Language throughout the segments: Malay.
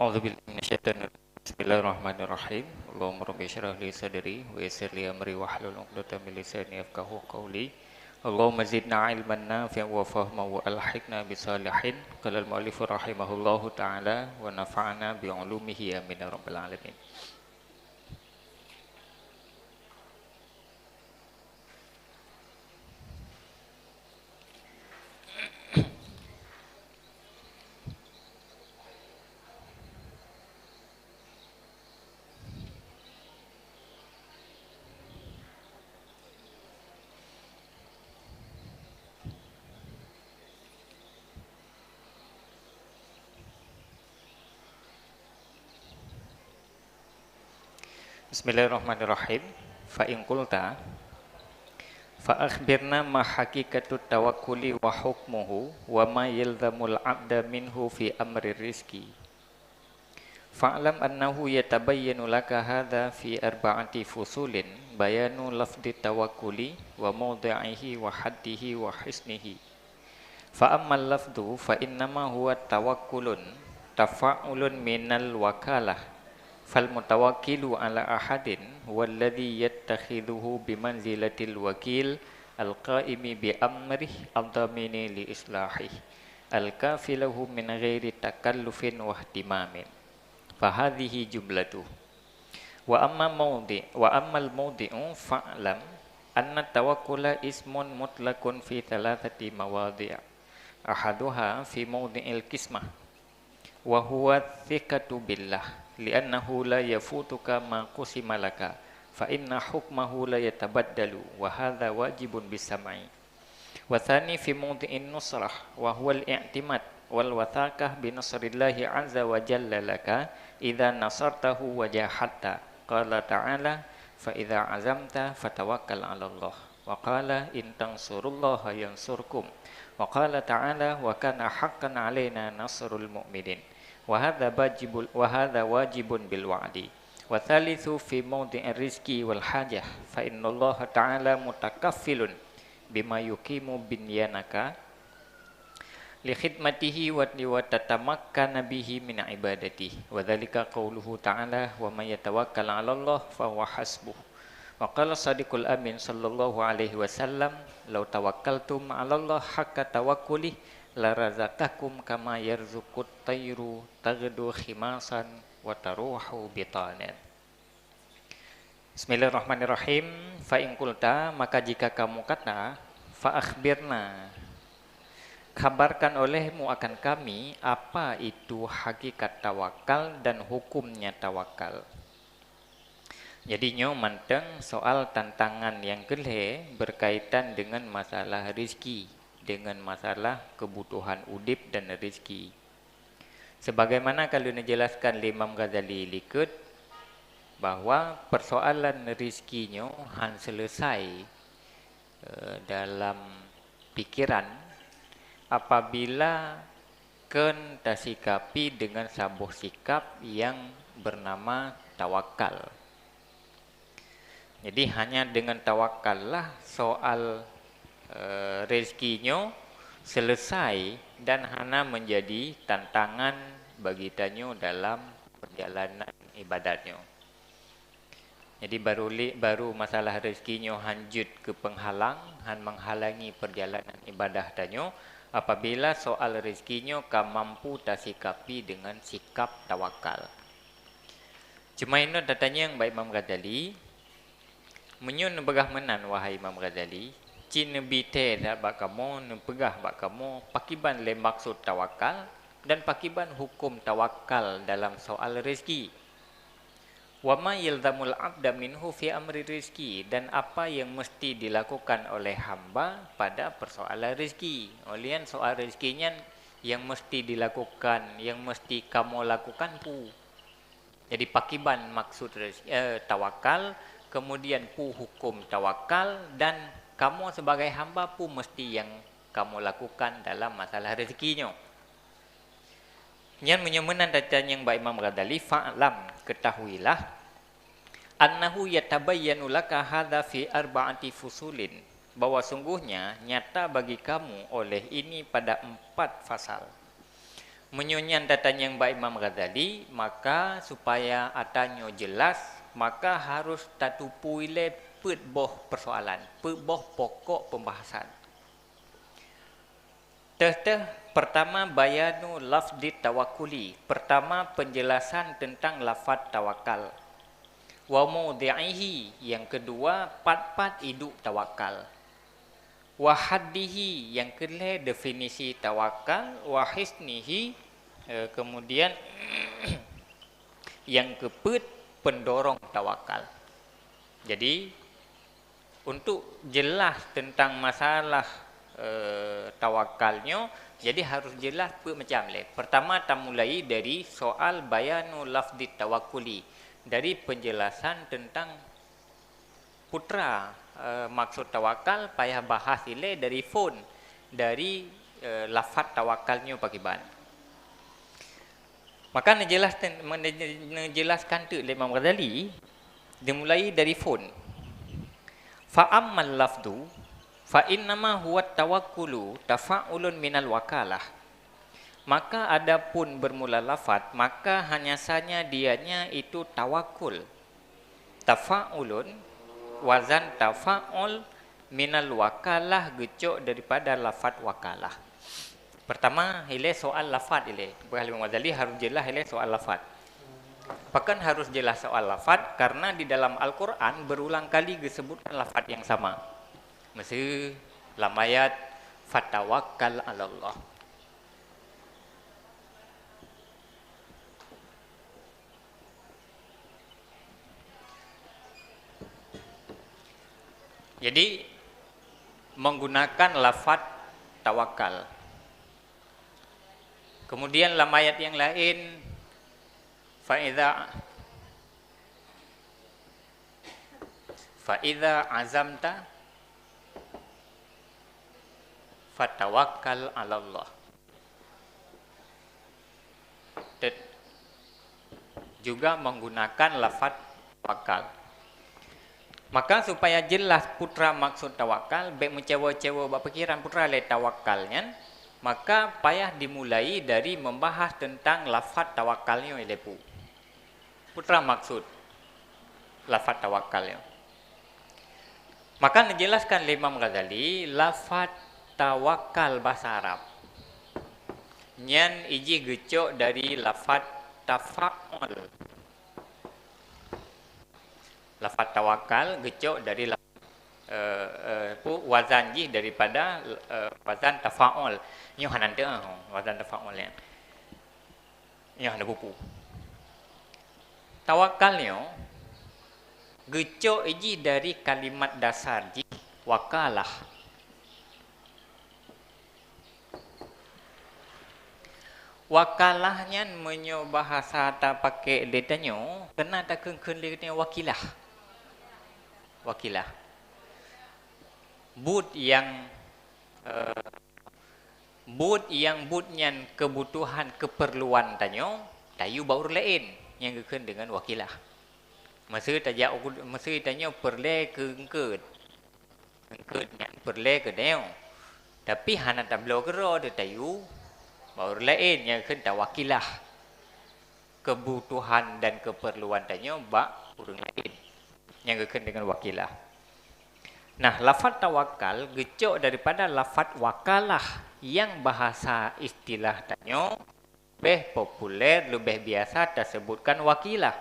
A'udzubillahi minasyaitonir rajim. Bismillahirrahmanirrahim. Allahumma rabbi shrah li sadri wa yassir li amri wahlul 'uqdatam min lisani yafqahu qawli. Allahumma zidna ilman nafi'an wa fahman wa alhiqna bisalihin. Qala al-mu'allif rahimahullahu ta'ala wa nafa'ana bi 'ulumihi amin ya rabbal alamin. Bismillahirrahmanirrahim. Fa in qulta fa akhbirna ma haqiqatut tawakkuli wa hukmuhu wa ma yalzamul 'abda minhu fi amri rizqi. Fa'lam annahu yatabayyanu laka hadha fi arba'ati fusulin bayanu lafdi tawakkuli wa mawdi'ihi wa haddihi wa hisnihi. Fa ammal lafdu fa innama huwa tawakkulun tafa'ulun minal wakalah fal mutawakkilu ala ahadin walladhi yattakhidhuhu bimanzilatil wakil al-qa'imi bi amrih ad-damini li islahih al-kafilahu min ghairi takallufin wa ihtimamin. Fahadhihi jumlatuh. Wa ammal mawdi'u fa'lam anna tawakkula ismun mutlaqun fi thalathati mawadhi'. Ahaduha fi mawdi'il qismah wa huwa thiqatu billah li'annahu la yafutuka ma qusima laka fa inna hukmahu la yatabaddalu wa hadha wajibun bisam'i. Wa thani fi mawdi'in nusrah wa huwa al-i'timad wal wathaqah bi nasrillahi 'azza wa jalla laka idza nasartahu wa jahadta. Qala ta'ala fa idza 'azamta fatawakkal 'ala Allah wa qala in tansurullaha yansurkum wa qala ta'ala wa kana haqqan 'alaina nasrul mu'minin. Wa hadha wajibun bil wa'di. Wa thalithu fi mawdi'ir rizqi wal hajah fa innallaha ta'ala mutakaffilun bima yuqimu binyanaka li khidmatihi wa tatamakkana bihi min ibadatihi. Wa dzalika qauluhu ta'ala wa may yatawakkal 'ala Allah fa huwa hasbuh. Wa qala sadiqul amin sallallahu alaihi wasallam law tawakkaltum 'ala Allah haqqa tawakkuli la razaqakum kama yarzuqut tayru taghdu khimasan wa taruhu bitanan. Bismillahirrahmanirrahim. Fa in qulta, maka jika kamu kata, fa akhbirna, kabarkan olehmu akan kami apa itu hakikat tawakal dan hukumnya tawakal. Jadi nyo manteng soal tantangan yang kelih berkaitan dengan masalah rizki, dengan masalah kebutuhan udip dan rezeki. Sebagaimana kalau dijelaskan Imam Ghazali likut bahwa persoalan rezekinya han selesai dalam pikiran apabila ken tasikapi dengan sabuh sikap yang bernama tawakal. Jadi hanya dengan tawakal lah soal rezekinya selesai dan hana menjadi tantangan bagi tanyo dalam perjalanan ibadatnya. Jadi baru masalah rezekinya hanjut ke penghalang, menghalangi perjalanan ibadah tanyo apabila soal rezekinya ka mampu tasikapi dengan sikap tawakal. Cuma ini datanya yang baik Imam Ghazali menyun begah menan wahai Imam Ghazali Cina bite dak bak kamu nepegah bak kamu pakiban le maksud tawakal dan pakiban hukum tawakal dalam soal rezeki. Wa ma yalzamul 'abda minhu fi amri rizki, dan apa yang mesti dilakukan oleh hamba pada persoalan rezeki. Olian soal rezekinya yang mesti dilakukan, yang mesti kamu lakukan pu. Jadi pakiban maksud tawakal, kemudian pu hukum tawakal, dan kamu sebagai hamba pun mesti yang kamu lakukan dalam masalah rezekinya. Yang menyemenan dan yang baik Imam Ghazali, fa'lam, ketahuilah, annahu yatabayyanu laka hadza fi arba'ati fusulin, bahwa sungguhnya nyata bagi kamu oleh ini pada 4 fasal. Menyunyan datanya yang baik Imam Ghazali, maka supaya atanyo jelas, maka harus tatupu ile boh persoalan, boh pokok pembahasan. Pertama bayanu lafzi tawakkuli. Pertama penjelasan tentang lafaz tawakal. Wa mudhi'ihi, yang kedua pat-pat iduk tawakal. Wa haddihi, yang kedua definisi tawakal. Wa hisnihi, kemudian yang keput pendorong tawakal. Jadi untuk jelas tentang masalah tawakalnya, jadi harus jelas macam le. Pertama kita mulai dari soal bayanu lafzi tawakkuli, dari penjelasan tentang putra maksud tawakal, payah bahas ile dari phone, dari lafaz tawakalnya bagaimana. Maka menjelaskan tu Imam Ghazali dimulai dari phone. Fa ammal lafdu fa innama huwa tawakkulu tafa'ulun minal wakalah. Maka adapun bermula lafaz, maka hanya saja dianya itu tawakul. Tafa'ulun, wazan tafa'ul minal wakalah, gecok daripada lafaz wakalah. Pertama, ile soal lafaz ile. Imam Ghazali harus jelas ile soal lafaz. Bahkan harus jelas soal lafaz karena di dalam Al-Quran berulang kali disebutkan lafaz yang sama. Mesti dalam ayat fatawakkal 'ala Allah. Jadi menggunakan lafaz tawakal. Kemudian dalam ayat yang lain Fa'idha azamta fatawakkal 'ala Allah. Juga menggunakan lafaz tawakal. Maka supaya jelas putra maksud tawakal, baik mencewa-cewa berpikiran putra le tawakalnya, maka payah dimulai dari membahas tentang lafaz tawakalnya ilepu. Putra maksud lafaz tawakalnya. Maka dijelaskan oleh Imam Ghazali lafaz tawakal bahasa Arab. Nyan iji gecok dari lafaz tafa'ul. Lafaz tawakal gecok dari wazan ji daripada wazan tafa'ul. Nyo hanante wazan tafa'ul ya. Nyo hana buku. Tawakalnya gecok iji dari kalimat dasar ji wakalah. Wakalahnya menyo bahasa tak pakai letanyo, kena tak kengkun letanyo wakilah. Wakilah. But yang budnya kebutuhan keperluan tanyo, tayu baur lain yang kengkun dengan wakilah. Masa tanyo perle kengkut. Kengkutnya perle ke deo. Tapi hana tablo kero de tayu baur lain yang kena wakilah. Kebutuhan dan keperluan tanyo bak urang lain yang kena dengan wakilah. Nah, lafaz tawakal gecok daripada lafaz wakalah yang bahasa istilah tanyo lebih populer, lebih biasa tersebutkan wakilah.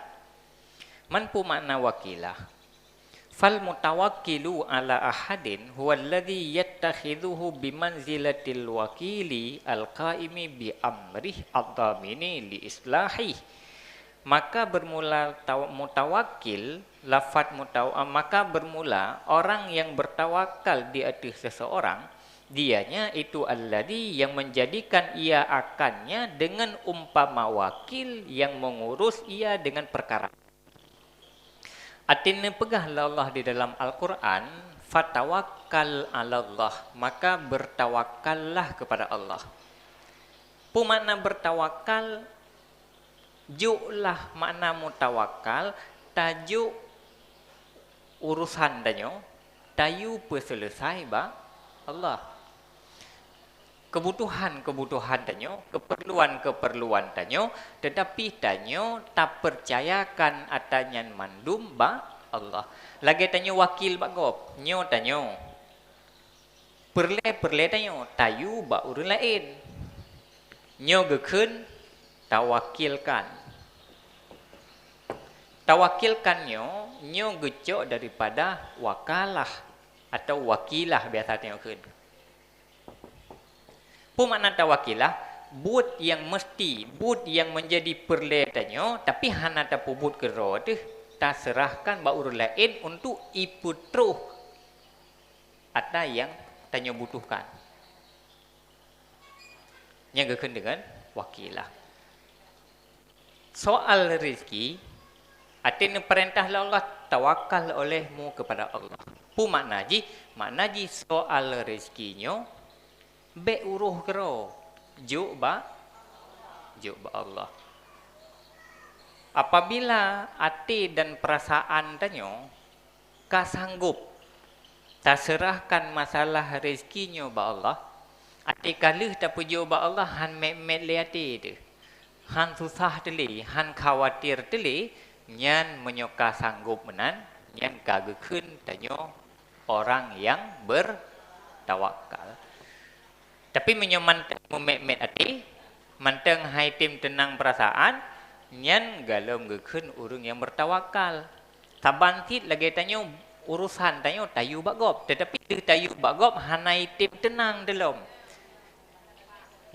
Manpu makna wakilah? Fal mutawakkilu ala ahadin huwa alladhi yattakhidhuhu bimanzilatil wakili al-qaimi bi amrih ad-damini li islahi. Maka bermula mutawakil, maka bermula orang yang bertawakal di atas seseorang, dianya itu alladhi yang menjadikan ia akannya dengan umpama wakil yang mengurus ia dengan perkara. Artinya pegahlah Allah di dalam Al-Quran, fatawakkal 'ala Allah, maka bertawakallah kepada Allah. Makna bertawakal, juklah makna mutawakal, tajuk urusan danyo, tayu perselesai ba Allah. kebutuhan tanyo, keperluan tanyo, tetapi tanyo tak percayakan atanyan mandum ba Allah. Lagi tanyo wakil bagop, nyo tanyo. Perle tanyo, tayu ba urun lain. Nyo gekun tawakilkan. Tawakilkannya, nyo gecok daripada wakalah atau wakilah biasa tengokkan. Apa makna tawakilah? But yang mesti, but yang menjadi perletannya, tapi hana tak pubut kero tu, tak serahkan ba urut lain untuk iputruh ada yang tanya butuhkan. Yang gekun dengan wakilah. Soal rezeki, artinya perintah Allah tawakal olehmu kepada Allah. Pu makna ji soal rezekinya be uruh kero juk ba Allah. Apabila hati dan perasaan tanyo ka sanggup tak serahkan masalah rezekinya ba Allah, hati kalih tak puju ba Allah han met liati tu. Han susah teli, han khawatir teli, nyan menyoka sanggup menan, nyan kagekun tanyo orang yang bertawakal. Tapi menyoman memet hati, manteng hai tim tenang perasaan, nyan galom gekun urung yang bertawakal. Saban tit lagi tanyo urusan tanyo tayu bagop, tetapi dia tayu bagop hanai tim tenang delom.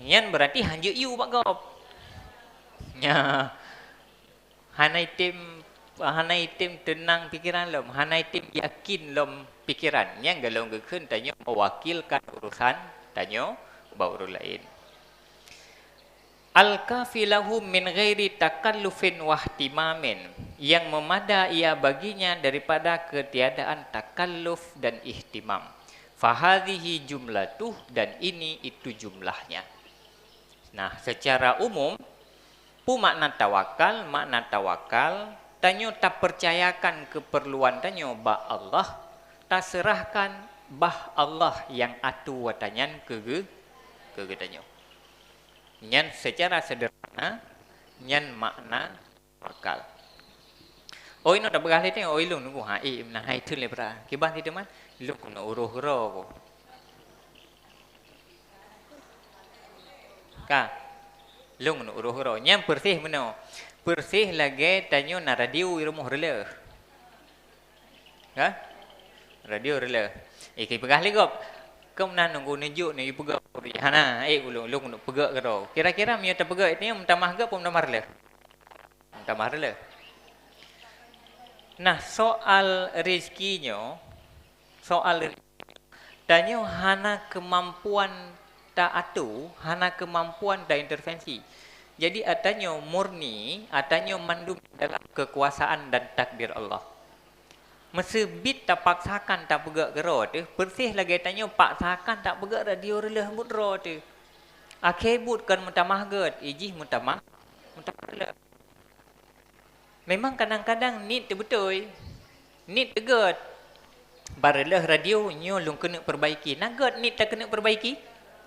Nyan berarti hanju yu bagop. Nya hanai tim tenang pikiran lom, hanai tim yakin lom pikiran. Yang galom gekun tanyo mewakilkan urusan tanyo bauru lain. Al-kafilahu min ghairi takallufin wahtimamin, yang memada ia baginya daripada ketiadaan takalluf dan ihtimam. Fahadhihi jumlatuh, dan ini itu jumlahnya. Nah, secara umum pu makna tawakal tanyo tak percayakan keperluan tanyo ba Allah, tak serahkan bah Allah yang atu watanyan ke tanyo. Nyan secara sederhana, nyan makna tawakal. Oh ino tak bergali tengok, oh ilung nunggu hai imna hai tu lepra. Kibah ti teman, ilung kena uruh-uruh ko. Ka, ilung kena uruh-uruh. Nyan bersih mana? Bersih lagi tanyo na radio rumah rela. Ha? Radio rela. Kibah li gop. Kau nak nunggu nunjuk ni pegak hana ulung nak pegak ke ro. Kira-kira mi tak pegak ni mentamah ke pun mentamah rela. Mentamah rela. Nah, soal rezekinya, tanya hana kemampuan tak atu, hana kemampuan tak intervensi. Jadi atanya murni, atanya mandum dalam kekuasaan dan takdir Allah. Mesebit tak paksakan tak pegak gero tu, bersih lagi tanya paksakan tak pegak radio relah mut ro tu. Akhir but kan mentamah get, ijih mentamah relah. Memang kadang-kadang need tu betul. Need tegat. Barelah radio nyo lung kena perbaiki. Nak get need tak kena perbaiki?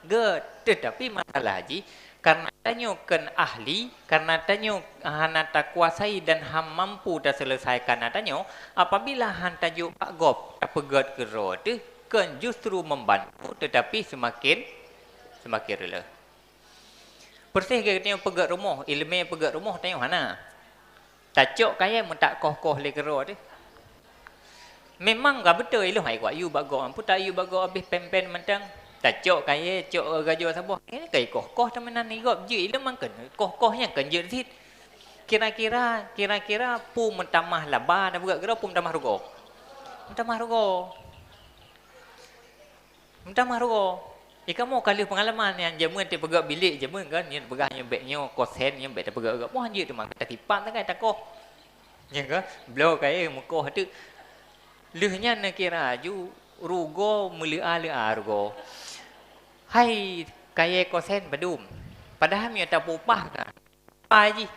Get. Tetapi masalah haji, karena tanyo kan ahli, karena tanyo hana tak kuasai dan ham mampu tak selesaikan tanyo, apabila han tajuk pak gop tak pegat ke ro tu kan justru membantu, tetapi semakin rela. Persih ke tanyo pegat rumah, ilmu pegat rumah tanyo hana. Tacok kaya mentak koh-koh le ke ro tu. Memang gak betul ilu hai kuat you bago ampu tak you bago habis pen-pen mentang. Tacok kaya cok gajo sabah. Kai koh-koh temenan ni gop je ilu mangken. Koh-kohnya kan je sit. Kira-kira pu mentamah laba dah buka gero pu mentamah rugo. Mentamah rugo. Kamu kali pengalaman yang jamuan te pegak bilik jamuan kan ni pegahnya beknya kosen yang bek te pegak gak. Moh je tu mak tak tipak tak kai takoh. Ya ke? Blow kaya mukoh tu. Lehnya nak kira ju rugo mulia rugo. Hai kaya kosen badum. Padahal mi tak pupah kan. Apa ji?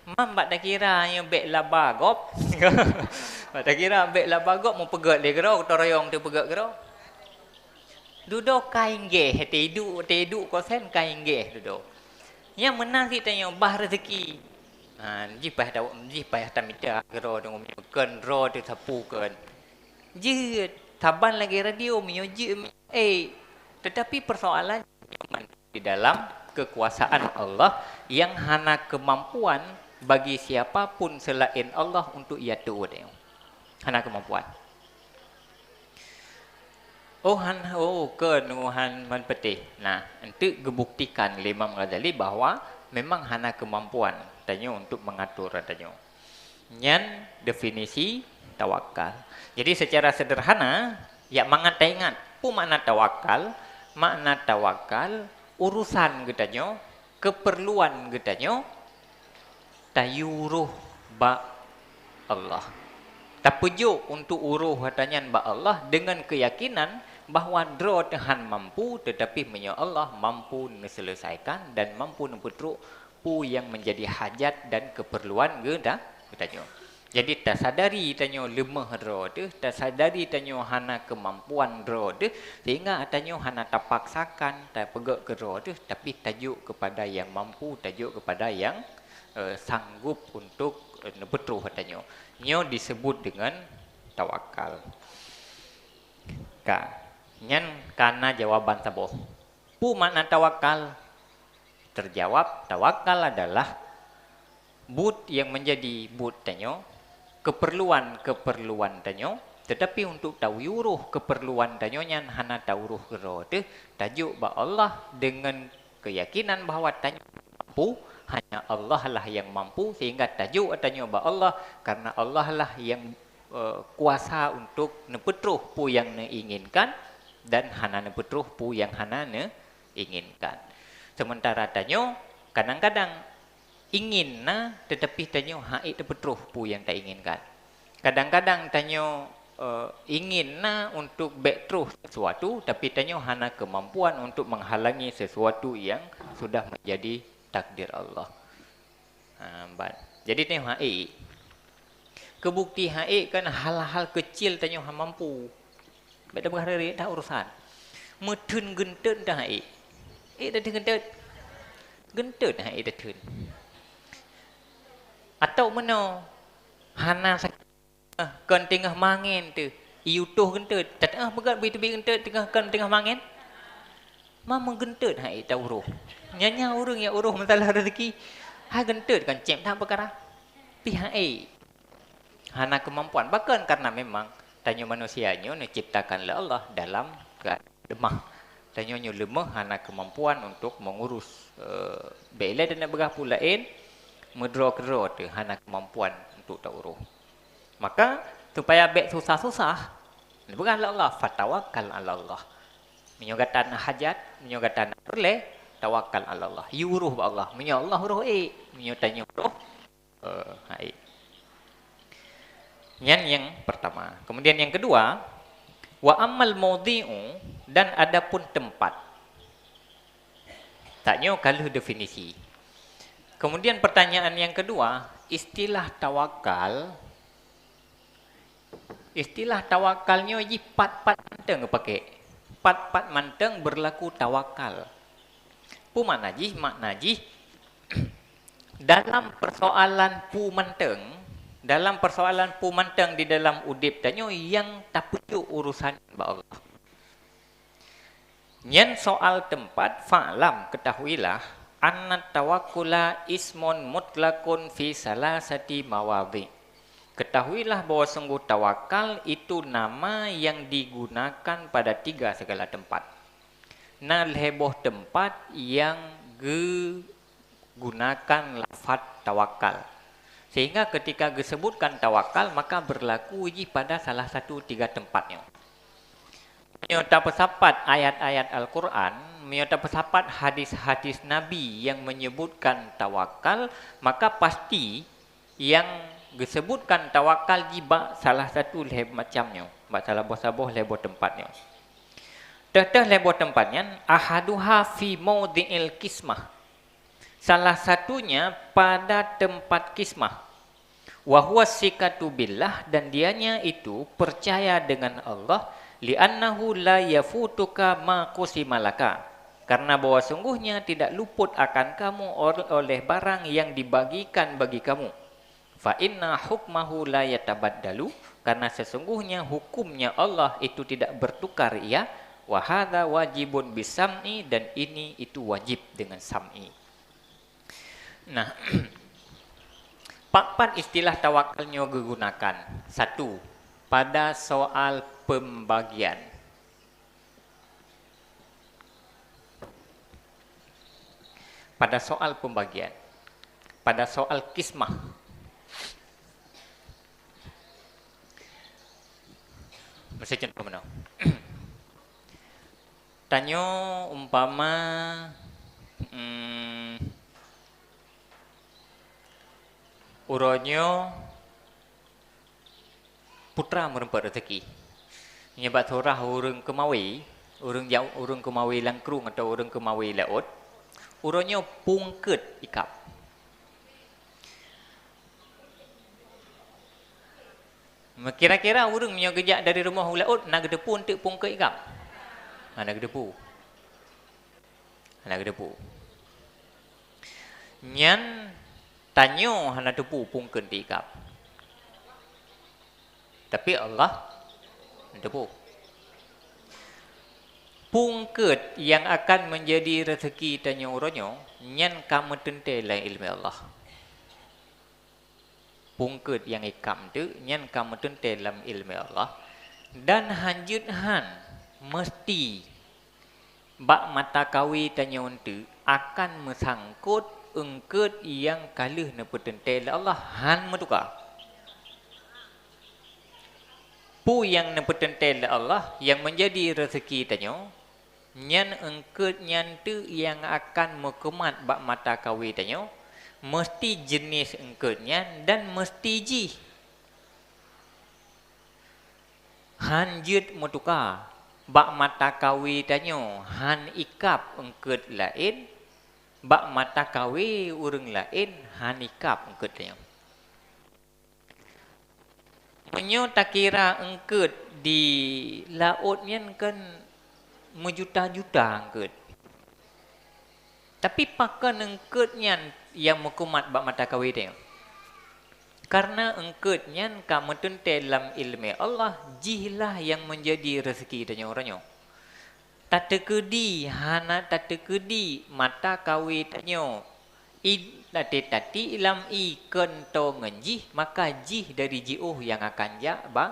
Mambat tak kira yang bek laba gop. Tak kira bek laba gop mau pegat le gero toroyong tu pegat gero. Duduk kain geh, tidur kosen kain geh duduk. Yang menang si tanya bah rezeki. Jipah tamida gero dengan ken ro tu sapu ken. Je taban lagi radio menyoji tetapi persoalan di dalam kekuasaan Allah yang hana kemampuan bagi siapapun selain Allah untuk ia tahu dia. Hana kemampuan. Kenuhan man petih. Nah, untuk gebuktikan Imam Ghazali bahawa memang hana kemampuan tanya untuk mengatur tanya. Nyan definisi tawakal. Jadi secara sederhana, ya mangat ingat, makna tawakal urusan getanyo, keperluan getanyo tayuruh ba Allah. Tapujuk untuk uruh hatanyan ba Allah dengan keyakinan bahawa dro Tuhan mampu tetapi menyo Allah mampu menyelesaikan dan mampu mempetruk pu yang menjadi hajat dan keperluan getanyo. Jadi tak sadari tanyo lemah dro tu, tak sadari tanyo hana kemampuan dro tu sehingga tanyo hana terpaksakan tak pegak ke dro tu tapi tajuk kepada yang mampu, tajuk kepada yang sanggup untuk berteruh tanyo. Nyo disebut dengan tawakal. Nyan karena jawaban taboh. Pu makna tawakal? Terjawab, tawakal adalah but yang menjadi but tanyo, keperluan tanyo, tetapi untuk tawuruh keperluan tanyo nyan hana tawuruh gero tu tajuk ba Allah dengan keyakinan bahawa tanyo mampu, hanya Allah lah yang mampu sehingga tajuk tanyo ba Allah karena Allah lah yang kuasa untuk nepetruh pu yang inginkan dan hana nepetruh pu yang hana inginkan. Sementara tanyo kadang-kadang ingin tetapi tanyo haid nepetruh pu yang tak inginkan. Kadang-kadang tanyo ingin untuk betruh sesuatu tapi tanyo hana kemampuan untuk menghalangi sesuatu yang sudah menjadi takdir Allah. Jadi tanyo haid kebukti haid kan hal-hal kecil tanyo mampu. Beda berhari tak urusan. Metun gentut dah haid. Dah gentut. Gentut haid dah tun. Atau mana hana kan tengah mangin tu. Iutuh gentut. Tak begat begitu gentut tengah mangin. Mama gentut haid tak uruh. Nyanya urung ya uruh masalah rezeki. Ha gentut kan cem tak perkara. Pihak hana kemampuan. Bahkan karena memang tanyo manusianya diciptakan oleh Allah dalam lemah. Tanyo lemah hana kemampuan untuk mengurus bila dan berah pulain medro-kero tu hana kemampuan untuk tauruh. Maka supaya bek susah-susah berah Allah fatawakal ala Allah. Menyogatan hajat, menyogatan perle tawakal ala Allah. Yuruh ba Allah. Menyo Allah uruh menyo tanyo uruh yang pertama. Kemudian yang kedua, wa amal mawdi'u dan adapun tempat. Taknya kalau definisi. Kemudian pertanyaan yang kedua, istilah tawakalnya ji pat-pat manteng pakai. Pat-pat manteng berlaku tawakal. Pu makna ji dalam persoalan pu manteng di dalam udip tanyo yang tak pujuk urusan ba Allah. Nyen soal tempat fa'lam ketahuilah anna tawakkula ismun mutlaqun fi salasati mawadhi. Ketahuilah bahwa sungguh tawakal itu nama yang digunakan pada 3 segala tempat. Heboh tempat yang gunakan lafaz tawakal. Sehingga ketika disebutkan tawakal maka berlaku pada salah satu 3 tempatnya. Menyota pesapat ayat-ayat Al-Quran, menyota pesapat hadis-hadis Nabi yang menyebutkan tawakal, maka pasti yang disebutkan tawakal jiba salah satu macamnya. Salah boh lebo tempatnya. Teteh lebo tempatnya ahaduha fi mawdi'il kismah. Salah satunya pada tempat kismah. Wa huwa sikatu billah dan dianya itu percaya dengan Allah li'annahu la yafutuka ma qusima laka, karena bahwa sungguhnya tidak luput akan kamu oleh barang yang dibagikan bagi kamu. Fa inna hukmahu la yatabaddalu, karena sesungguhnya hukumnya Allah itu tidak bertukar ya. Wa hadza wajibun bisam'i, dan ini itu wajib dengan sam'i. Nah, papat istilah tawakalnya digunakan. Satu, pada soal pembagian. Pada soal pembagian. Pada soal kismah. Mesti contoh mana? Tanya umpama uronyo putra merempat rezeki. Nyebat sorah urang kemawi, urang jauh urang kemawi langkrung atau urang kemawi laut. Uronyo pungket ikap. Kira-kira urang punya gejak dari rumah laut nak gedepu untuk pungket ikap. Nak gedepu. Nak gedepu. Nyan tanyo hana depu pungket ikap. Tapi Allah depu. Pungket yang akan menjadi rezeki tanyo uronyo nyan kamu tentelah ilmu Allah. Pungket yang ikam tu nyan kamu tentelah ilmu Allah, dan hanjut han mesti bak mata kawi tanyo tu akan mesangkut engket yang kaluh na petentel Allah han metuka. Pu yang na petentel Allah yang menjadi rezeki tanyo nyan engket nyan tu yang akan mekemat bak mata kawi tanyo mesti jenis engketnya dan mesti ji hanjut metuka bak mata kawi tanyo han ikap engket lain, bak mata kawi urang lain han ikap engket tanyo. Menyo tak kira engket di laut nyan kan menjuta-juta engket. Tapi pakan engket nyan yang mekumat bak mata kawi tanyo. Karena engket nyan kamu dalam ilmu Allah jihlah yang menjadi rezeki tanyo oranyo. Tatekedi hana tatekedi mata kawi tanyo tati ilam kento ngenjih, maka jih dari jiuh yang akan ja bak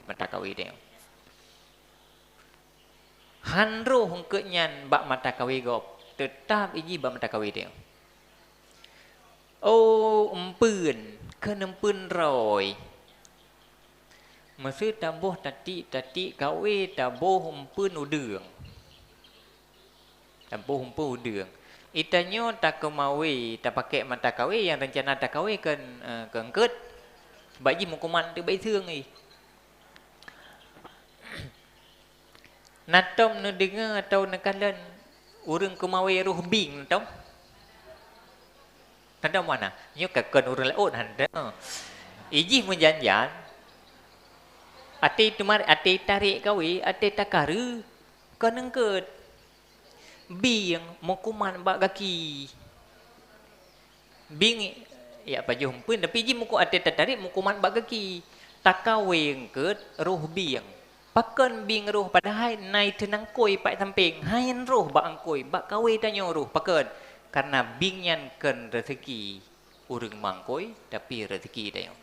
mata kawi tanyo. Hanro engket nyan bak mata kawi gop tetap iji bak mata kawi tanyo. Oh empun kan empun roy. Masa tabuh tati kawi tabuh empun udang. Tabuh empun udang. Itanyo tak kemawi tak pakai mata kawi yang rencana tak kawi kan kengket. Bagi mukuman tu baik thương ni. Natom nu dengar atau nekalan urang kemawi ruh bing natom. Tanda mana? Nyo kakon urang laut handa. Iji menjanjan ati tumar ati tarik kawi ati takaru kanengket. Bing mukuman bak kaki. Bing ya pajuh pun tapi iji muku ati tarik mukuman bak kaki. Takaweng ket ruh bing. Pakan bing roh padahal nai tenang koi pak samping. Hain roh bak angkoi bak kawi tanyo roh pakan. Karena bing nyan kan rezeki urang mangkoi tapi rezeki tanyo.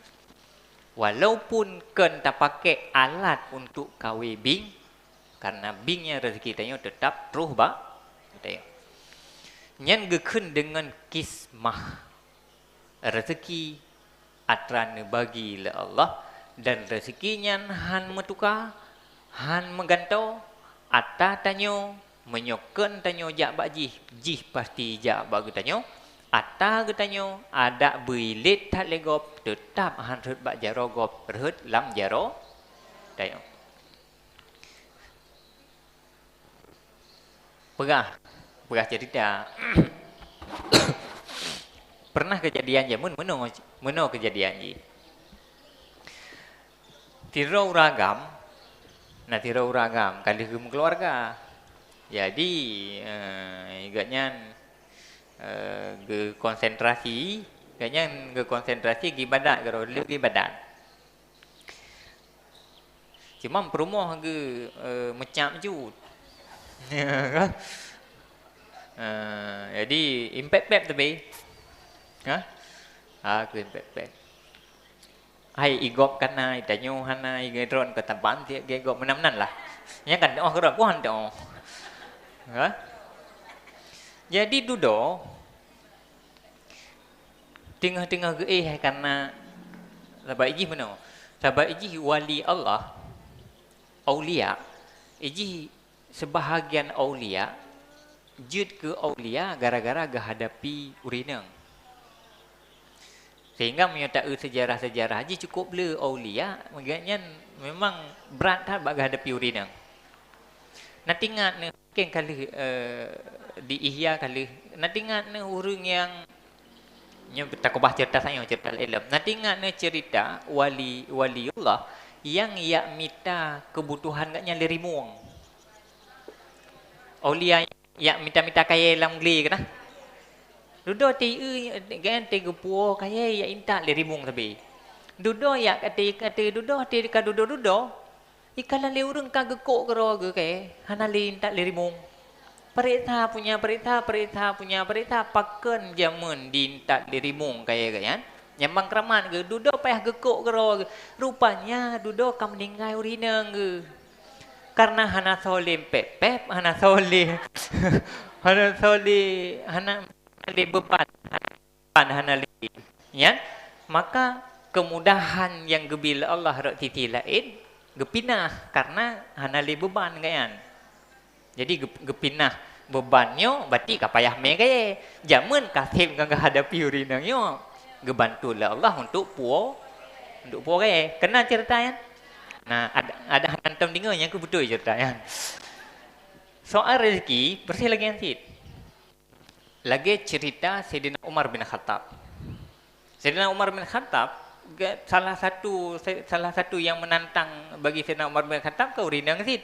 Walaupun kan tak pakai alat untuk kawi bing, karena bingnya rezeki tanyo tetap roh bak tanyo. Nyan gekun dengan kismah rezeki atrane bagi le Allah, dan rezeki nyan han metuka han megantau atta tanyo menyokan tanyo jak bak jih pasti jak bak tanyo atta tanyo ada bilit tak legop tetap han rut bak jaro gop rut lam jaro tanyo. Pegah cerita. Pernah kejadian je meno kejadian je. Tirau ragam Nanti ragam kali ke keluarga. Jadi iganya ke konsentrasi, iganya ke konsentrasi ibadat kalau ibadat. Cuma perumah ke macam tu. Jadi impact tapi. Ke impact. Hai igop kana itanyo hana igedron ke taban dia igop menam-nan lah. Nya kan oh gerak kuan do. Jadi dudo tengah-tengah ke karena sahabat iji mana? Sahabat iji wali Allah aulia. Iji sebahagian aulia jud ke aulia gara-gara hadapi urinang. Sehingga menyertai sejarah-sejarah haji cukup le aulia, maganya memang berat tak bagi hadapi urinang. Nanti ingat ni mungkin kali di Ihya kali nanti ingat ni orang yang tak kubah cerita saya cerita ilmu. Nanti ingat ni cerita waliullah yang ia minta kebutuhan katnya lerimuang. Aulia yang minta kaya dalam geli kan? Dudo ti gan ti gupo kaya ya inta lerimung tabi. Dudo ya kata dudo ti ka dudo. Ikala le urang ka gekok kero ge ke hanali inta lerimung. Perintah punya perintah punya perintah paken jamun dinta lerimung kaya kan. Nyambang keramat ge dudo payah gekok kero ge. Rupanya dudo ka meninggal urinang ge. Karena hana soleh pep hana soleh hana beban hanali ya maka kemudahan yang gebil Allah rak titi lain gepinah karena hanali beban kan jadi gepinah bebannya berarti ka payah me gaye jamun kasih gangga hadapi urinangnya gebantulah Allah untuk puo gaye kena ceritanya nah ada hantam dengarnya aku betul ceritanya soal rezeki bersih lagi nanti. Lagi cerita Sayyidina Umar bin Khattab. Sayyidina Umar bin Khattab salah satu yang menantang bagi Sayyidina Umar bin Khattab kau rinang sid.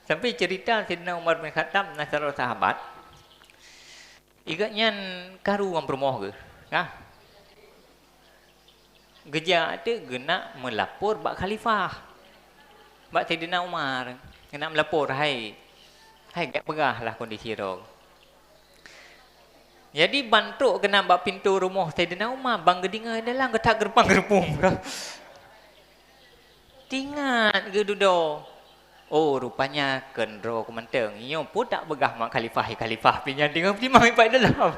Sampai cerita Sayyidina Umar bin Khattab nasara sahabat. Igaknya karu orang bermoh ke. Geja tu gena melapor bak khalifah. Bak Sayyidina Umar kena melapor hai gak pegahlah kondisi ro. Jadi bantuk kena bak pintu rumah Sayyidina Umar bang gedinga dalam getak gerpang-gerpung. Tingat ke dudo. Oh rupanya kendro kementeng. Iyo pun tak begah mak khalifah pinyan dengan timang ipai dalam.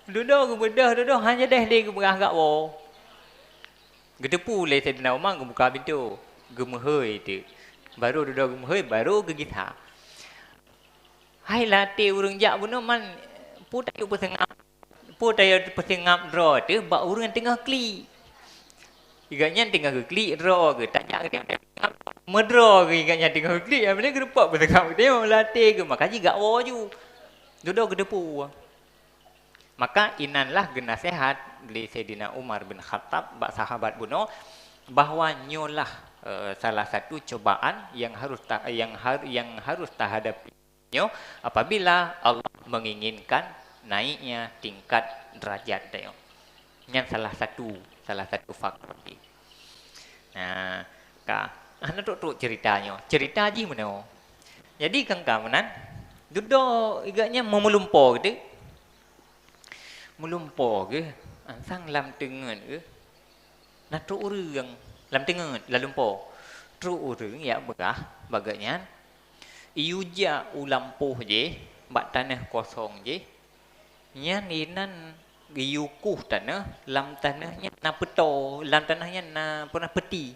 Dudo ke bedah dudo hanya dah dia ke begah gak wo. Gedepu le Sayyidina Umar ke buka pintu. Gemehoi tu. Baru dudo gemehoi baru ke kita. Hai latih urang jak bunuh man Putai pesengap draw tu bak urang tengah klik. Igaknya tengah klik draw ke tak jak ke medraw ke igaknya tengah klik apabila ke depak pesengap dia melatih ke maka juga waju. Duduk ke depu. Maka inanlah nasihat dari Sayyidina Umar bin Khattab bak sahabat bunuh bahawa nyolah salah satu cobaan yang harus tahadapi apabila Allah menginginkan naiknya tingkat derajat dia. Yang salah satu faktor. Nah, ana tok ceritanya. Cerita aja mana. Jadi kangkamanan duduk igaknya memelumpo gitu. Melumpo ke ansang lam tengen ke. Nah tok urang lam tengen lalumpo. Tok urang ya begah baganya iuja ulampuh je bak tanah kosong je nya ninan giyukuh tanah lam tanahnya na peto lam tanahnya na pernah peti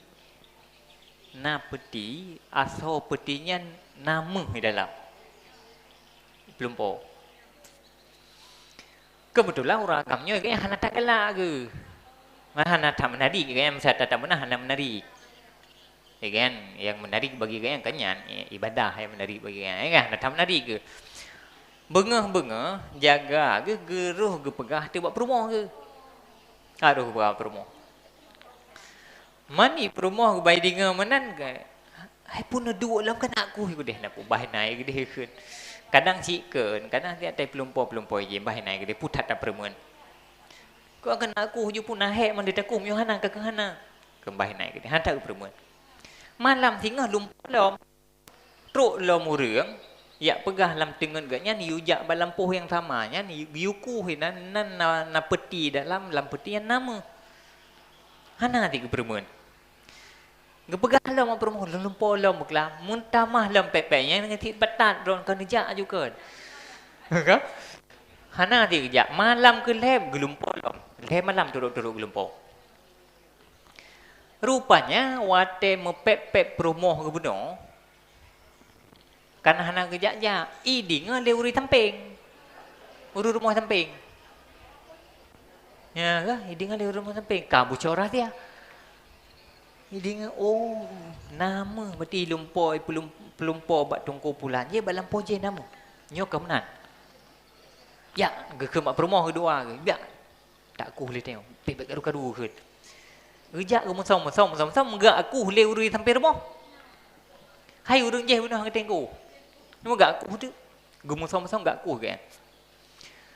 asal petinya nama di dalam belum po kebetulan orang agamnya kayak hana tak kelak ke hana tak menarik kayak misalnya tak pernah hana menarik kan yang menarik bagi yang kanyan ibadah yang menarik bagi yang kan tak menarik ke bengah jaga ke geruh ke pegah tu buat perumah ke buat perumah mani perumah ke bayi dengar menan ke hai pun dua lam kan aku ku deh nak bah nai ke deh keun kadang si keun kadang dia tai pelumpo je bah nai ke deh putat tak perempuan ko kan aku ju pun nahe man dia takum yo hana ke hana ke bah nai ke deh hantar ke perempuan malam tinggal lumpo lam truk lam urang ya pegah lam tengen gaknya ni ujak balampuh yang samanya ni yuku hinan nan na peti dalam lam peti yang nama hana ti ke perempuan gepegah lam perempuan lumpo lam beklah muntamah lam pepeknya dengan ti batat ron kan jak juga kan hana ti jak malam ke lem gelumpo lam lem malam turuk-turuk gelumpo rupanya wate mepep-pep promoh ke beno kan hana gejak-jak iding le uri tamping uri rumah tamping ya lah iding le rumah tamping kamu corah dia iding oh nama berarti lumpo pelumpo bak tungku pulan je balampo je nama nyo kemenan ya ke mak rumah kedua ke ya tak aku le tengok pek garu-garu ke gejak ke musong enggak aku le uri tamping rumah hai urang je benar tengku Nung gak aku tu, gemusong-musong gak aku kan.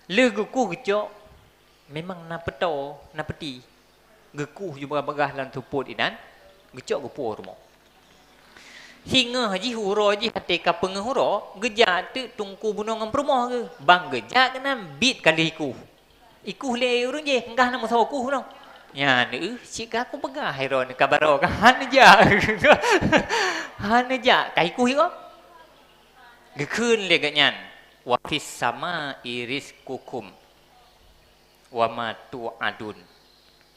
Leguku kecok, memang na peto, na peti. Geku juga bagah lan tuput inan, gecok gepu rumah. Hingga haji huro haji hati ka pengehuro, gejak tu tungku bunuh ngam rumah ke. Bang gejak kena bit kali iku. Iku le urang je, enggah nak masuk aku no. Ya ni, cik aku pegah hero ni kabaro kan hanja. Hanja kai ku hiyo. Gekun le ganyan wa fis sama iris kukum wa ma tu'adun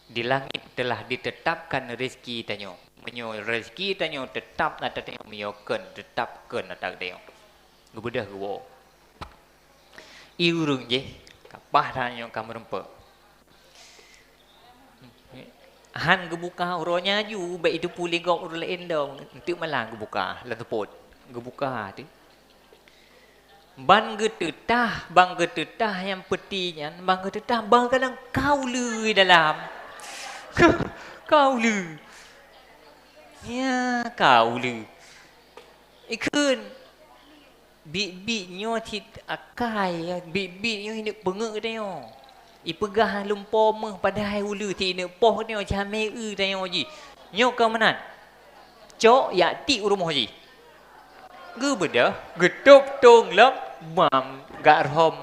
di langit telah ditetapkan rezeki tanyo menyo rezeki tanyo tetap na tanyo menyokeun tetapkeun na tanyo gebedah gewo iurung je kapah tanyo kamrempe han gebuka uronya ju baik itu pulih gok ur lain dong entuk malang gebuka la teput gebuka tu ban getetah bang getetah yang petinya bang getetah bang kadang kau lui dalam kau lui ya kau lui ikun bi nyo tit akai bi nyo hidup bengek dia ipegah lumpo meh padahal ulu ti ne poh dia jame dia ji nyo ke menan cok ya ti rumah ji ge beda getup tung lam mam gak rom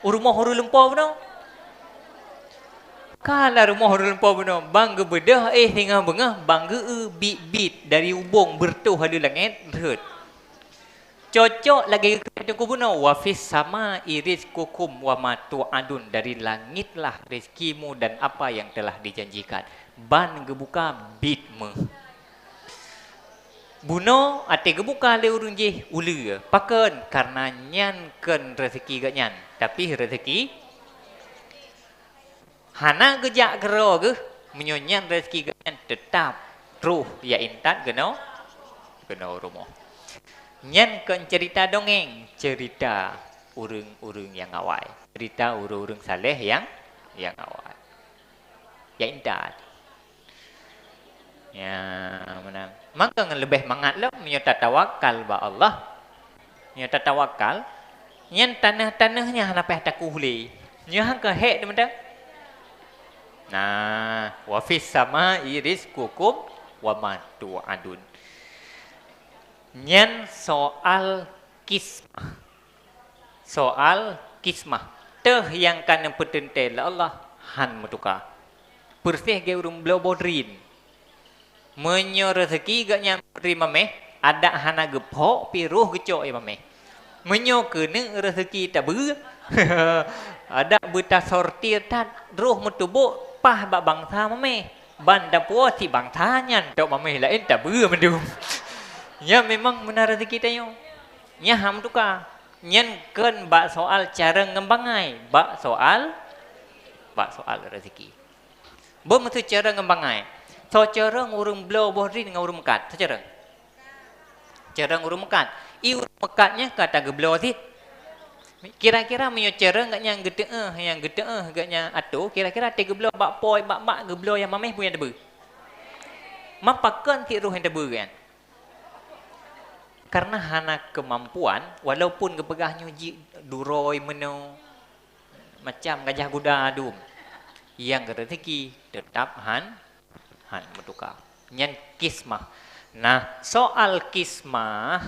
rumah huru lempo beno kala rumah huru lempo beno bang ge beda tinggal bengah bang ge bit dari ubung bertuh ada langit hut cocok lagi ketengku beno wafis sama iris kukum wa matu adun dari langitlah rezekimu dan apa yang telah dijanjikan ban ge buka bit me Buno ate gebuka le urung je ulu paken karena nyan ken rezeki gak nyan tapi rezeki hana gejak gero ge menyonyan rezeki gak nyan tetap ruh ya intat geno rumah nyan ken cerita dongeng cerita urung yang awai cerita urung saleh yang awai ya intat ya menang maka lebih mangatlah menyata tawakal ba Allah menyata tawakal nyen tanah-tanahnya napeh takuhli nya ke hek demen nah wa fis sama irizqukum wa ma tu'adun nyen soal kismah teh yang kan petentel Allah han mutuka persih ge urung blobodrin menyo rezeki gak nyam terima meh ada hana gepok piruh gecok ya meh menyo kene rezeki tak ber ada buta sortir tat roh metubuk pah bak bangsa meh banda puo si bangsa nyan tok meh lain tak ber mendum ya memang benar rezeki tayo nya ham tuka nyen ken bak soal cara ngembangai bak soal rezeki bemetu cara ngembangai so cara ngurung blow bohri dengan urung mekat so cara ngurung mekat i urung mekatnya kata geblow sih kira-kira menyo cara enggak yang gede enggaknya atu kira-kira te geblow bak poi bak geblow yang mameh punya debu mapakan ti ruh yang debu kan Karena hana kemampuan, walaupun kepegahnya duroi meno macam gajah kuda adum, yang rezeki tetap han bertukar. Nyen kismah. Nah, soal kismahnya,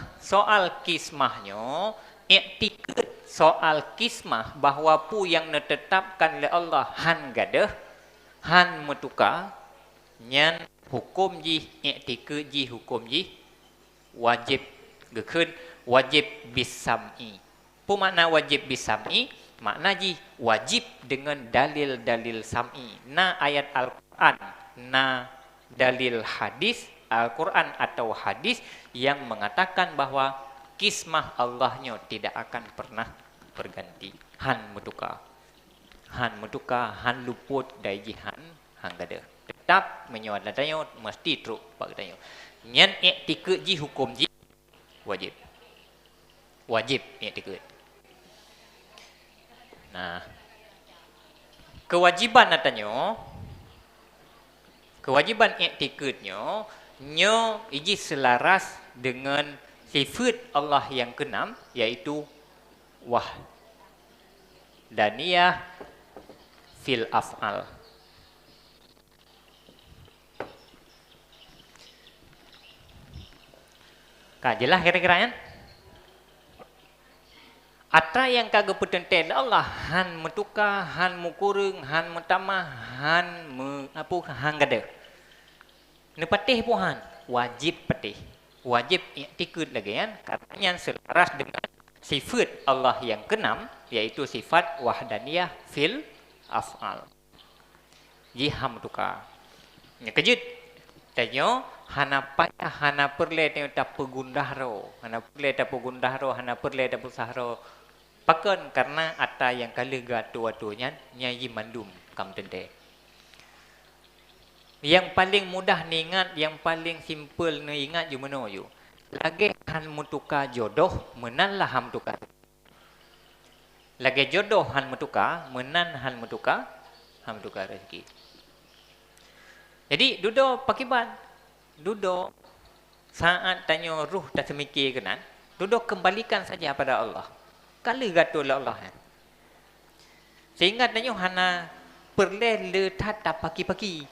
iktikad soal kismah bahawa pu yang ditetapkan oleh Allah han gadah, han bertukar, nyen hukum ji, iktikad ji, hukum ji wajib gekun wajib bisam'i. Apa makna wajib bisam'i? Makna ji wajib dengan dalil-dalil sam'i. Na ayat Al-Quran, na dalil hadis Al-Quran atau hadis yang mengatakan bahawa kismah Allahnya tidak akan pernah berganti. Han bertukar. Han bertukar, han luput dari jihan, han gada. Tetap menyuat ladanya mesti teruk pak katanya. Nyan iktikad ji hukum ji wajib. Wajib iktikad. Nah, kewajiban katanya, kewajiban iktikadnya nyo iji selaras dengan sifat Allah yang keenam, yaitu wahdaniyah fil af'al. Kak jelas kira-kira kan? Atra yang kagak petenten Allah han metukar, han mukurung, han metamah, han han gada. Ne patih pun han wajib patih. Wajib iktikad lagi kan? Karena yang selaras dengan sifat Allah yang keenam, yaitu sifat wahdaniyah fil af'al. Ji ham tukar. Nya kejut. Tanya hana payah, hana perle tak pegundah ro, hana perle tak pegundah ro, hana perle tak pusahro. Pakan karena ata yang kali gatu-atunya nyai mandum kam tente. Yang paling mudah ni ingat, yang paling simple ni ingat ju mano ju. Lagi han mutuka jodoh, menanlah ham tukar. Lagi jodoh han mutuka, menan han mutuka, ham tukar rezeki. Jadi duduk pakiban, duduk saat tanya ruh tak semikir kenan, duduk kembalikan saja pada Allah. Kala gatul Allah. Sehingga tanya hana perle letat tak pagi-pagi.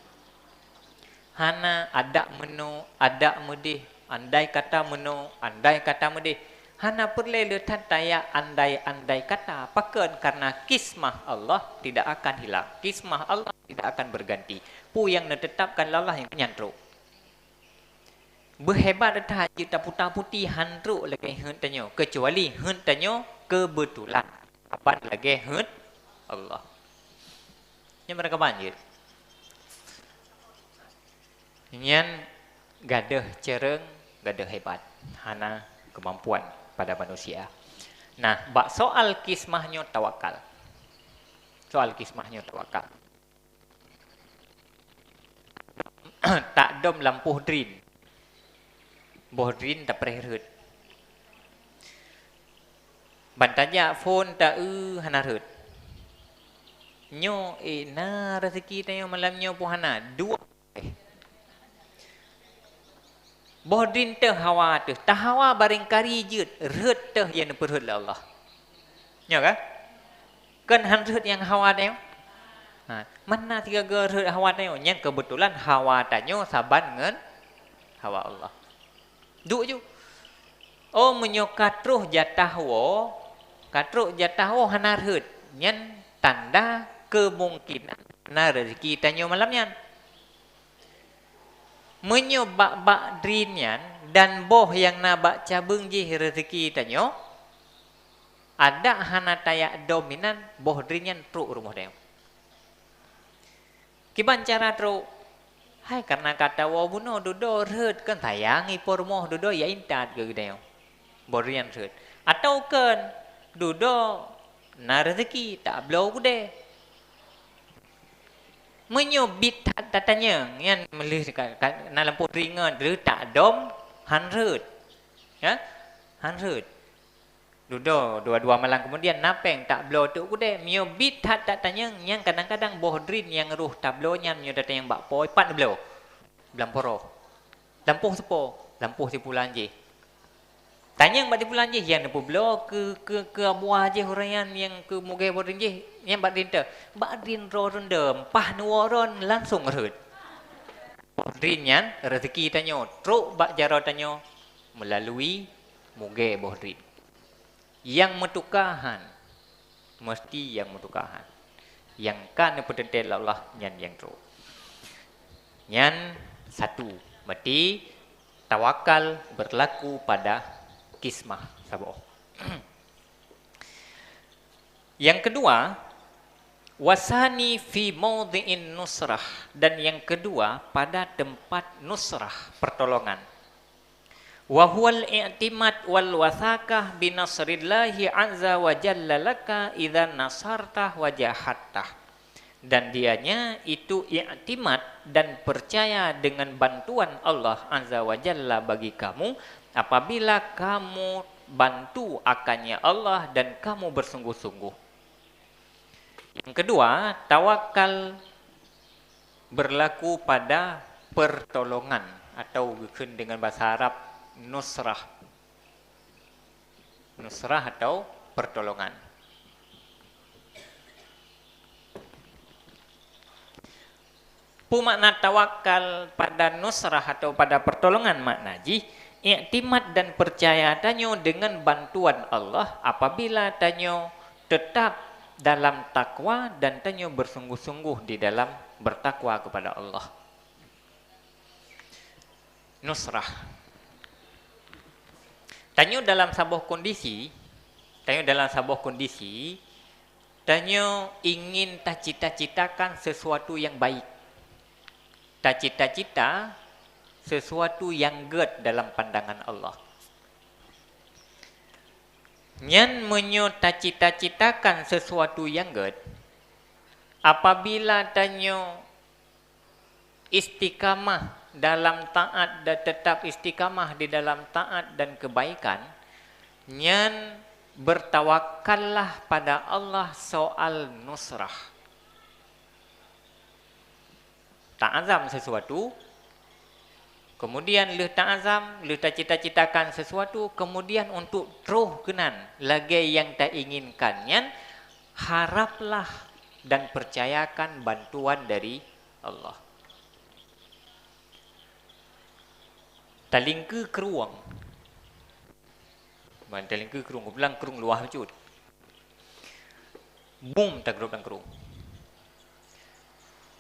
Hana ada menu, ada medih, andai kata menu, andai kata medih. Hana perle letat taya andai kata. Pakan karena kismah Allah tidak akan hilang. Kismah Allah tidak akan berganti. Pu yang ditetapkan Allah yang nyantru. Berhebat dah haji tak putar putih handruk lagi hentanya. Kecuali hentanya kebetulan. Apa lagi hent Allah. Yang mereka banjir. Yang gadah cereng, gadah hebat. Hana kemampuan pada manusia. Nah, bak soal kismahnya tawakal. Soal kismahnya tawakal. Tak dom lampuh drin. Boh drin tak perhut. Bantanya phone tak hana hut. Nyo na rezeki tayo malam nyo po hana. Dua. Boh drin teh hawa teh. Tak hawa baring kari jut. Hut teh yang perhut lah Allah. Nyo kan? Kan han hut yang hawa tayo. Mana tiga gerhut hawa tayo? Yang kebetulan hawa tayo saban ngen hawa Allah. Duk ju. Oh menyokat roh jatah wo. Katruh jatah wo hanar hut. Nyen tanda kemungkinan na rezeki tanyo malamnya. Menyobak bak drinyan dan boh yang na bak cabung ji rezeki tanyo. Ada hana tayak dominan boh drinyan truk rumah tayo. Kiban cara truk. Hai karena kata wo buno dudo hut kan tayangi pormoh dudo ya intat ke tayo. Boh drinyan hut. Atau kan dudo na rezeki tak blow kude. Menyobit tatanya yang melih na lampu ringan de tak dom hanrut. Ya? Hanrut. Dudo dua-dua malam kemudian napeng tak blow tu kude menyobit tatanya yang kadang-kadang bohdrin yang ruh tak blownya menyodata yang bak poi pat blow. Lamporo. Lampuh sepo, lampuh si pulan je. Tanya yang bak pulang je yang depo belo ke abuah je hurayan yang ke mugai borin je yang bak dinta. Bak din ro rendem pah nuwaron langsung reut. Rin yan rezeki tanyo truk bak jaro tanyo melalui mugai borin. Yang metukahan mesti yang metukahan. Yang kan potentel Allah nyan yang truk. Nyan satu mesti tawakal berlaku pada kismah saboh. Yang kedua, wasani fi maudhi'in nusrah, dan yang kedua pada tempat nusrah, pertolongan. Wa huwal i'timad wal wathaqah bi nasrillahi azza wa jalla laka idza nasartah wa jahattah. Dan dianya itu i'timad dan percaya dengan bantuan Allah azza wa jalla bagi kamu apabila kamu bantu akannya Allah dan kamu bersungguh-sungguh. Yang kedua, tawakal berlaku pada pertolongan atau dengan bahasa Arab nusrah. Nusrah atau pertolongan. Makna tawakal pada nusrah atau pada pertolongan maknaji i'timad dan percaya tanyo dengan bantuan Allah apabila tanyo tetap dalam takwa dan tanyo bersungguh-sungguh di dalam bertakwa kepada Allah. Nusrah. Tanyo dalam sebuah kondisi, tanyo ingin tak cita-citakan sesuatu yang baik. Tak cita-cita sesuatu yang good dalam pandangan Allah. Nyan menyo tak cita-citakan sesuatu yang good, apabila tanyo istiqamah dalam taat dan tetap istiqamah di dalam taat dan kebaikan, nyan bertawakallah pada Allah soal nusrah. Tak azam sesuatu, kemudian le tak azam, le tak cita-citakan sesuatu, kemudian untuk terus kenan lagi yang tak inginkannya, haraplah dan percayakan bantuan dari Allah. Talingke keruang. Talingke keruang, bilang kerung luah cut. Boom tak geruk dan kerung.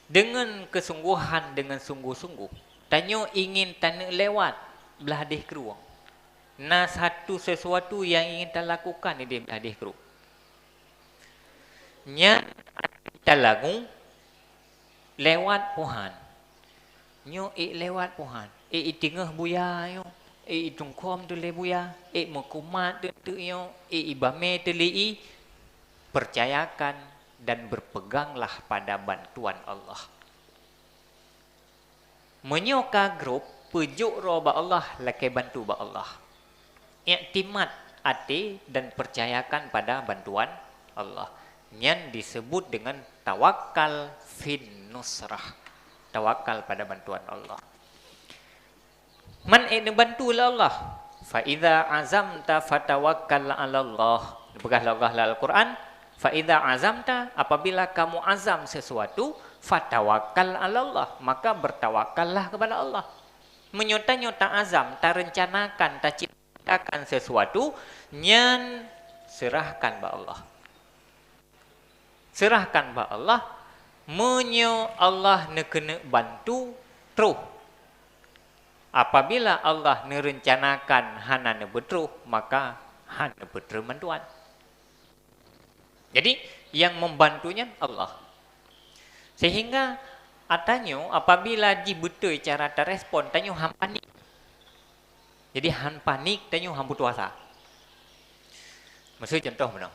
Dengan kesungguhan, dengan sungguh-sungguh, tanyo ingin tanah lewat belah deh keruang. Nah satu sesuatu yang ingin tak lakukan di belah deh keruang. Nya kita lagu lewat Tuhan. Nyo lewat Tuhan. Tengah buya yo. Tungkom tu le buya. Mekumat tu yo. Ibame tu li. Percayakan dan berpeganglah pada bantuan Allah. Menyoka grup pejuk roba Allah lakai bantu ba Allah. I'timad ati dan percayakan pada bantuan Allah. Yang disebut dengan tawakal fin nusrah. Tawakal pada bantuan Allah. Man bantu Allah. Fa idza azamta fatawakkal 'ala Allah. Pegahlah Allah Al-Quran. Fa idza azamta, apabila kamu azam sesuatu, fatawakkal 'ala Allah, maka bertawakallah kepada Allah. Menyota-nyota azam, tak rencanakan, tak ciptakan sesuatu, nyan serahkan ba Allah. Serahkan ba Allah, menyo Allah nak kena bantu terus. Apabila Allah nerencanakan hana ne betruh, maka hana betruh bantuan. Jadi yang membantunya Allah. Sehingga atanyo apabila di betul cara terrespon, tanyo ham panik. Jadi ham panik, tanyo ham putus asa. Maksud contoh mana?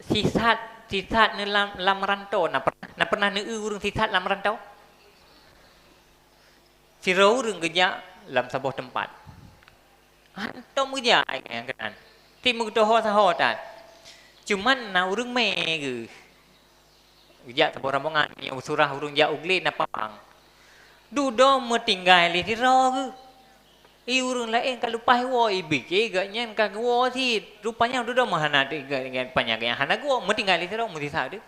Sisat ni lam rantau, na pernah ne urang sisat lam rantau? Sirau urang kerja lam sebuah tempat. Hantam kerja yang kenan. Timu doho saho tan. Cuman na urang me ke. Ya sebuah rombongan yang surah urang ja ugli na papang. Dudo me tinggal li siro ke. Urang lain kalau pai wo ibike gaknya kan wo si rupanya udah mahana de dengan panjang hana go mesti ngali terus mesti sadu.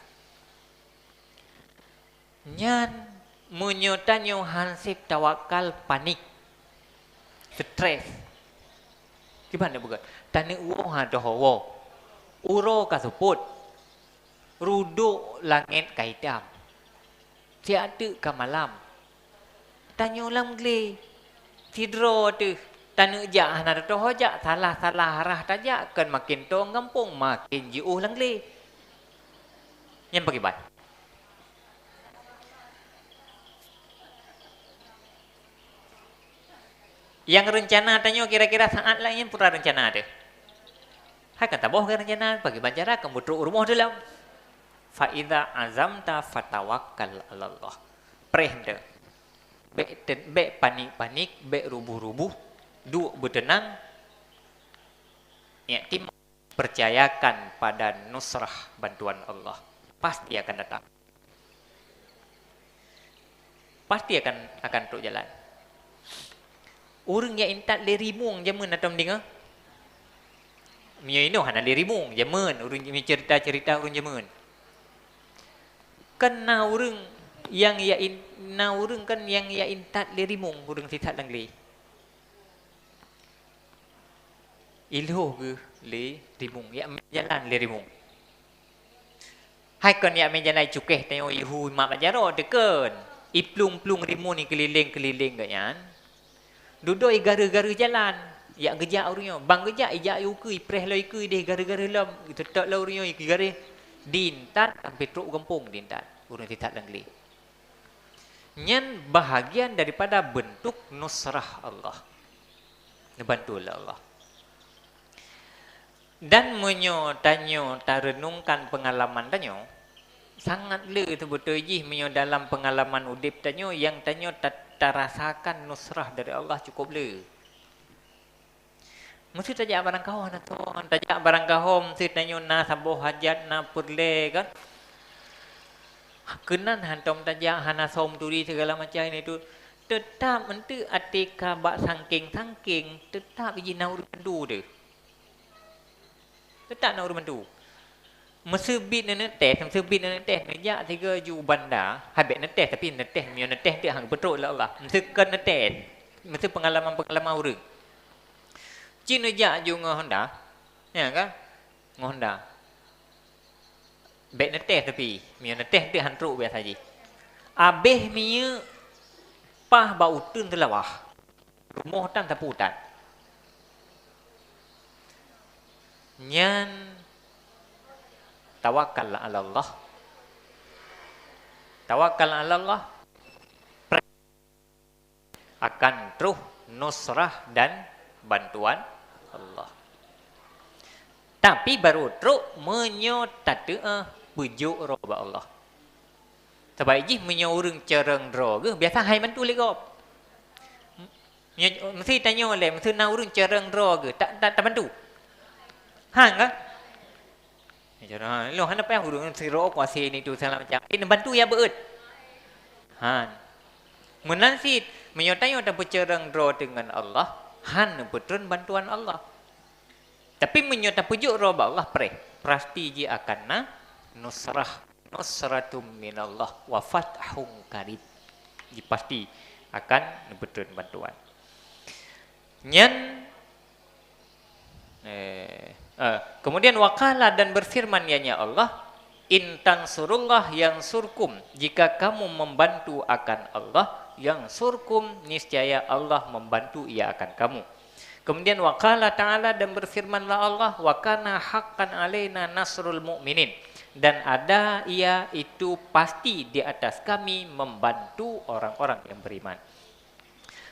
Nyan menyotanyo hansip tawakal panik. Stres. Gimana bukan? Tani uo ha doho uro kasuput. Ruduk langit kaidam. Tiada ke malam. Tanyo lam gle. Tidro tu. Tanu jak hana doho jak salah arah tajak kan makin tong kampung makin jiuh lang gle. Yang bagaimana? Yang rencana tanyo kira-kira saat lain pura rencana ada. Hai kata boh ke rencana bagi banjara kemudian rumah dalam. Fa'idha azamta fatawakkal ala Allah. Prehda. Bek panik-panik, bek rubuh-rubuh, duk bertenang. Ya, tim percayakan pada nusrah bantuan Allah. Pasti akan datang. Pasti akan tuk jalan. Orang yang intat lerimung jaman atom dengar. Mia ino hana lerimung jaman orang cerita-cerita orang jaman. Kan naurung yang ya naurung kan yang ya intat lerimung urang sitat langli. Ilho ke le rimung ya jalan lerimung. Hai kan ya menjalai cukeh tayo ihu mak jaro deken. Iplung-plung rimun ni keliling-keliling ganyan. Duduk gara-gara jalan. Ya gejak orangnya. Bang gejak ijak yuku ipreh lo iku deh gara-gara lam. Tetap lah orangnya gara dintat sampai truk kampung dintat. Urang tidak langli. Nyan bahagian daripada bentuk nusrah Allah. Bantulah Allah. Dan tanyo tarenungkan pengalaman tanyo sangat le itu betul ji menyo dalam pengalaman udip tanyo yang tanyo terasakan nusrah dari Allah cukup le. Mesti tajak barang kahom na to, tajak barang kahom si tanyo na saboh hajat na perle kan. Kenan hantom tajak hana som turi segala macam ini tu tetap mentu atika bak sangking tetap ji na urut du de. Tetap na urut mandu. Mesebit na neteh, mesebit na neteh nejak tiga ju banda, habis neteh tapi neteh mio neteh dia hang betul lah Allah. Mesekan neteh. Mesti pengalaman-pengalaman urang. Cina jak ju Honda. Ya kan? Honda. Bek neteh tapi mio neteh dia hang truk biasa je. Abeh mio pah bau tun telawah. Rumah tan taputan. Nyan tawakal ala Allah. Tawakal ala Allah akan terus nusrah dan bantuan Allah. Tapi baru terus menyotata pujuk roba Allah. Sebab ini menyorong cereng roga biasa hai bantu legop. Mesti tanya oleh mesti nak urung cereng roga tak bantu. Hang kan? Lo hana payah urung siro kuasa ni tu salah macam. Ini bantu ya beut. Han. Menansit menyotanya dan bercerang roh dengan Allah, han betul bantuan Allah. Tapi menyota pujuk roh Allah pasti dia akan nusratum minallah wa fathun qarib. Dia pasti akan betul bantuan. Nyan kemudian wakala dan berfirman ya Allah, intan surullah yang surkum, jika kamu membantu akan Allah yang surkum, niscaya Allah membantu ia akan kamu. Kemudian wakala ta'ala dan berfirmanlah Allah, wa kana haqqan alaina nasrul mu'minin, dan ada ia itu pasti di atas kami membantu orang-orang yang beriman.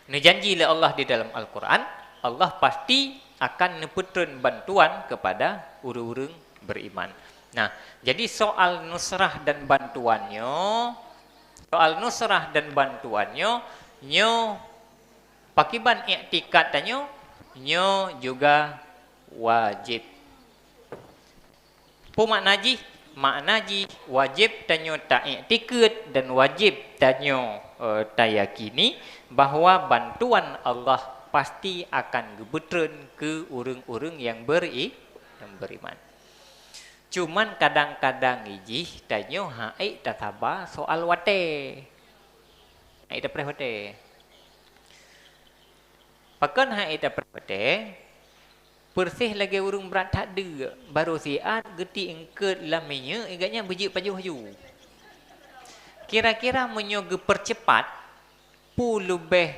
Ini janji oleh Allah di dalam Al-Quran, Allah pasti akan neputun bantuan kepada orang-orang beriman. Nah, jadi soal nusrah dan bantuannya, nyo pakiban i'tikadannya, nyo juga wajib. Maknaji wajib tanyo tak i'tikad dan wajib tanyo tak yakini bahawa bantuan Allah pasti akan gebetren ke orang-orang yang beriman. Cuman kadang-kadang ijih tanyo haik tataba soal wate. Haik dapre wate. Pakan haik dapre wate, persih lagi urung berat tak ada. Baru siat geti engket laminya, agaknya bejik paju haju. Kira-kira menyoga percepat, pu lebih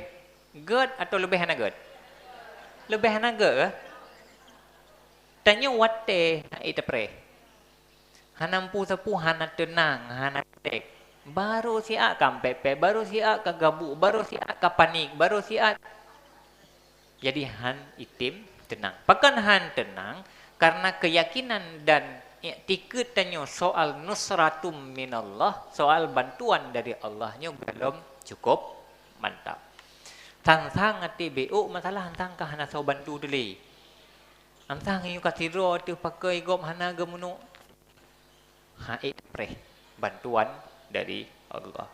good atau lebih hana good? Lebih hana good ke? Tanya wate haik dapre. Hanampu sapu hana tenang, hana tek. Baru siak kampepe, baru siak kagabuk, baru siak kapanik, baru siak. Jadi han itim tenang. Pakan han tenang karena keyakinan dan iktiqad tanyo soal nusratum minallah, soal bantuan dari Allahnya belum cukup mantap. Tang-tang ati BO masalah tang ka hana so bantu dulu. Antang yu katiro tu pakai gom hana gemuno. Haid preh bantuan dari Allah.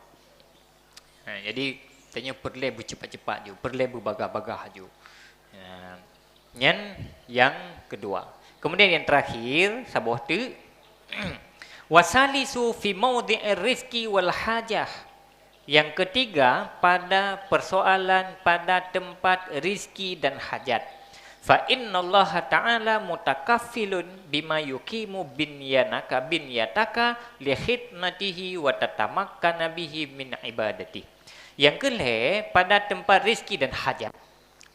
Jadi tanya perle bercepat-cepat ju, perle berbagah-bagah ju. Yang kedua. Kemudian yang terakhir sabuh tu wasalisu fi mawdi'ir rizki wal hajah. Yang ketiga pada persoalan pada tempat rizki dan hajat. Fa innallaha ta'ala mutakaffilun bima yuqimu binyataka li khidmatihi wa tatamakkana bihi min ibadati. Yang kelih pada tempat rizki dan hajat.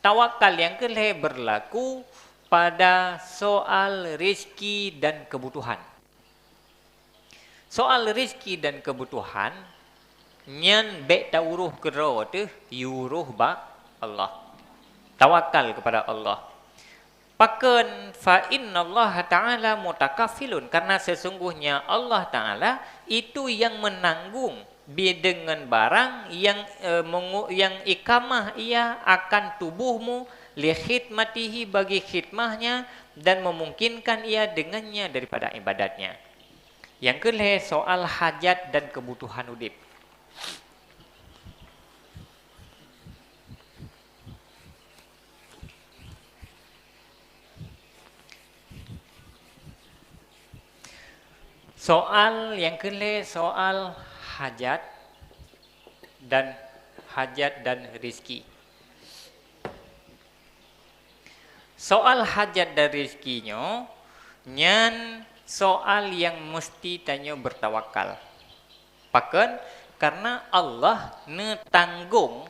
Tawakal yang kelih berlaku pada soal rizki dan kebutuhan. Soal rizki dan kebutuhan nyan baik tauruh kero tu yuruh ba Allah. Tawakal kepada Allah. Pakan fa innallaha ta'ala mutakaffilun, karena sesungguhnya Allah Ta'ala itu yang menanggung dengan barang yang ikamah ia akan tubuhmu li khidmatihi bagi khidmahnya dan memungkinkan ia dengannya daripada ibadatnya. Yang kelih soal hajat dan kebutuhan udip. Soal yang kelih soal hajat dan rizki. Soal hajat dan rizkinya nyan soal yang mesti tanya bertawakal. Pakan karena Allah netanggung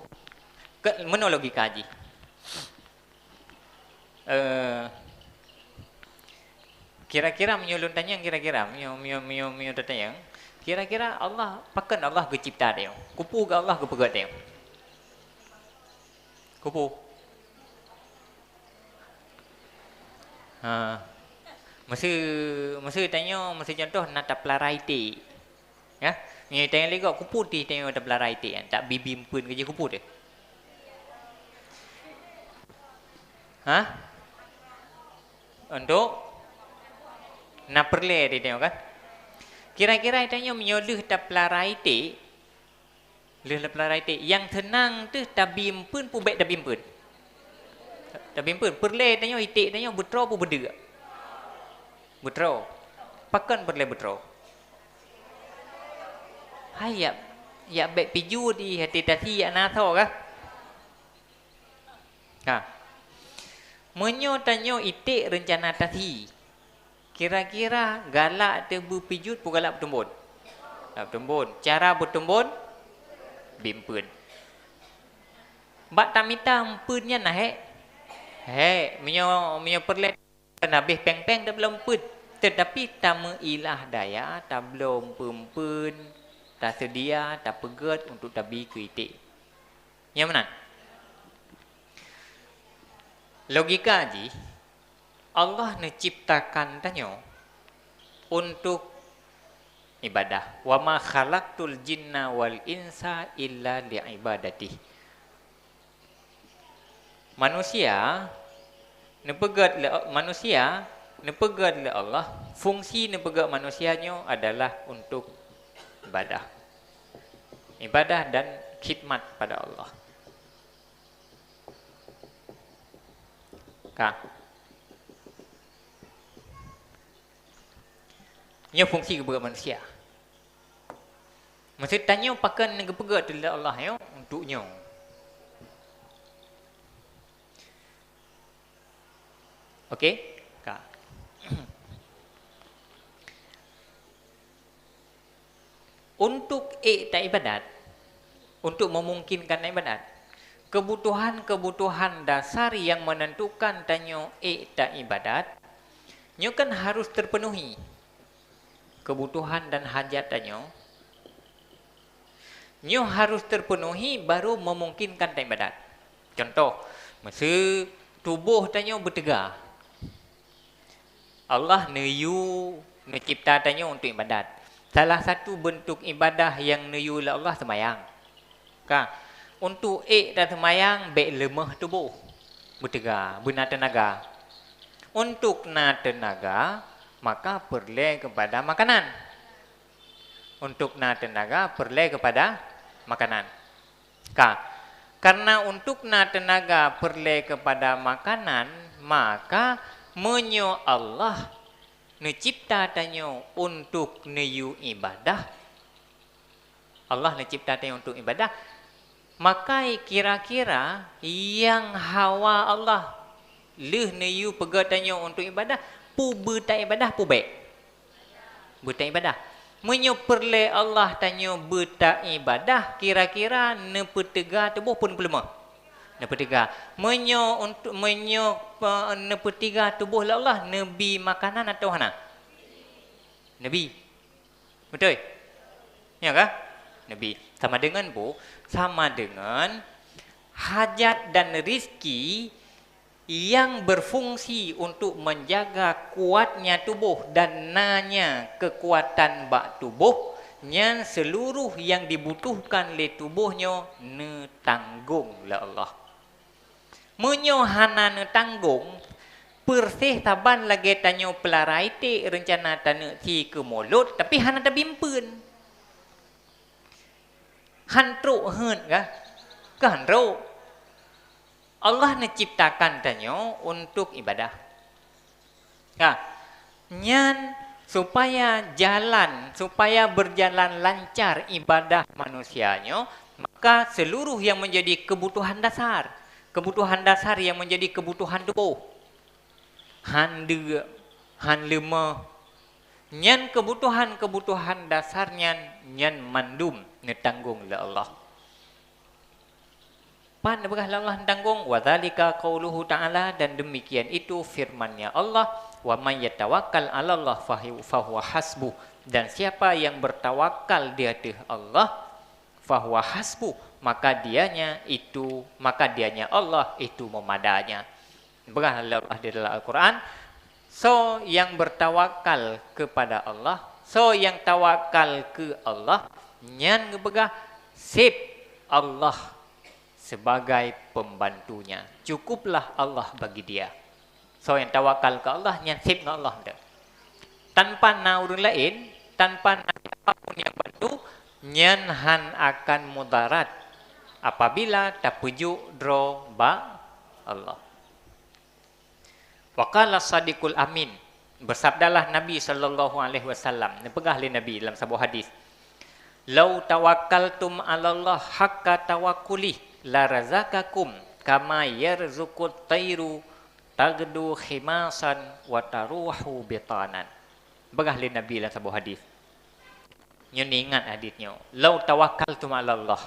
menologi kaji. Kira-kira menyulun tanya kira-kira mio tanya kira-kira Allah pakan Allah ke cipta dia. Kupu ke Allah ke pegat dia. Kupu. Masa tanya masa contoh nak tapelarai ti. Ya. Ni tanya lagi kupu ti tanya tapelarai ti kan. Tak bibim pun kerja kupu dia. Untuk nak perle dia tengok kan. Kira-kira tanya menyoluh tapelarai ti. Leh tapelarai ti yang tenang tu tabim pun pu baik tabim pun. Tabim pun perle tanya itik tanya betro pu beda. Betro. Pakan perle betro. Hayap ya baik piju di hati tadi ya nato kah? Menyo tanya itik rencana tadi. Kira-kira galak tu berpijut pu galak bertembun. Bertembun. Cara bertembun bimpun. Bak tamita empunnya nah menyo perlet habis peng-peng dah belum pun. Tetapi tak mengilah daya, tak belum pempun, tak sedia, tak pegat untuk tabi ke itik. Yang mana? Logika ji Allah menciptakan tanya untuk ibadah. Wa ma khalaqtul jinna wal insa illa li'ibadati. Manusia nepegat le Allah, fungsi nepegat manusianya adalah untuk ibadah. Ibadah dan khidmat pada Allah. Kak. Nya fungsi kepada manusia. Mesti tanya pakai negara tu Allah yo untuknya. Okey? Kak. Untuk tak ibadat, untuk memungkinkan ibadat, kebutuhan-kebutuhan dasar yang menentukan tanya tak ibadat, nyo kan harus terpenuhi. Kebutuhan dan hajat tanya, nyo harus terpenuhi baru memungkinkan tak ibadat. Contoh, masa tubuh tanya bertegar. Allah neyu mencipta tanya untuk ibadat. Salah satu bentuk ibadah yang neyu oleh Allah semayang. Kan? Untuk dan semayang baik lemah tubuh. Bertegar, benar tenaga. Untuk na tenaga, maka perlu kepada makanan. Untuk na tenaga, perlu kepada makanan. Kan? Karena untuk na tenaga perlu kepada makanan, maka menyo Allah mencipta tanya untuk neyu ibadah. Allah mencipta tanya untuk ibadah. Maka kira-kira yang hawa Allah leh neyu pegatanya untuk ibadah, pu berta ibadah pu baik. Berta ibadah. Menyo perle Allah tanya berta ibadah, kira-kira ne petega tubuh pun pelemah. Ne petega. Menyo untuk menyo ne petiga tubuh Allah nabi makanan atau hana? Nabi. Betul? Ya kah? Nabi. Sama dengan bu, sama dengan hajat dan rizki yang berfungsi untuk menjaga kuatnya tubuh dan nanya kekuatan bak tubuh, yang seluruh yang dibutuhkan oleh tubuhnya ne tanggung lah Allah. Menyohana ne tanggung, persih taban lagi tanyo pelarai te rencana tanah si ke mulut, tapi hana tabimpen. Hantruk hen kah? Ke hantruk. Allah menciptakan tanyo untuk ibadah. Nah, nyan supaya berjalan lancar ibadah manusianya, maka seluruh yang menjadi kebutuhan dasar yang menjadi kebutuhan tubuh, han lemah, nyan kebutuhan dasarnya nyan mandum netanggung oleh Allah. Pan begah Allah tanggung, wa dzalika qauluhu ta'ala, dan demikian itu firman-Nya Allah, wa may yatawakkal 'ala Allah fahuwa hasbuh, dan siapa yang bertawakal di atas Allah, fahuwa hasbuh, maka dianya Allah itu memadanya. Begah Allah di dalam Al-Qur'an, so yang bertawakal kepada Allah, so yang tawakal ke Allah, nyan begah sip Allah sebagai pembantunya. Cukuplah Allah bagi dia. So yang tawakal ke Allah, nyan sip dengan Allah. Tanpa naurun lain, tanpa apapun yang bantu, nyan han akan mudarat apabila tapujuk dro ba Allah. Waqala sadiqul amin, bersabdalah Nabi sallallahu alaihi wasallam, nepegah oleh Nabi dalam sebuah hadis, lau tawakkaltum 'ala Allah haqqa tawakkuli la razaqakum kama yarzuqut tayru tagdu khimasan wa taruhu bitanan. Begah oleh Nabi dalam sebuah hadis. Nyo ingat hadisnya, lau tawakkaltum 'ala Allah,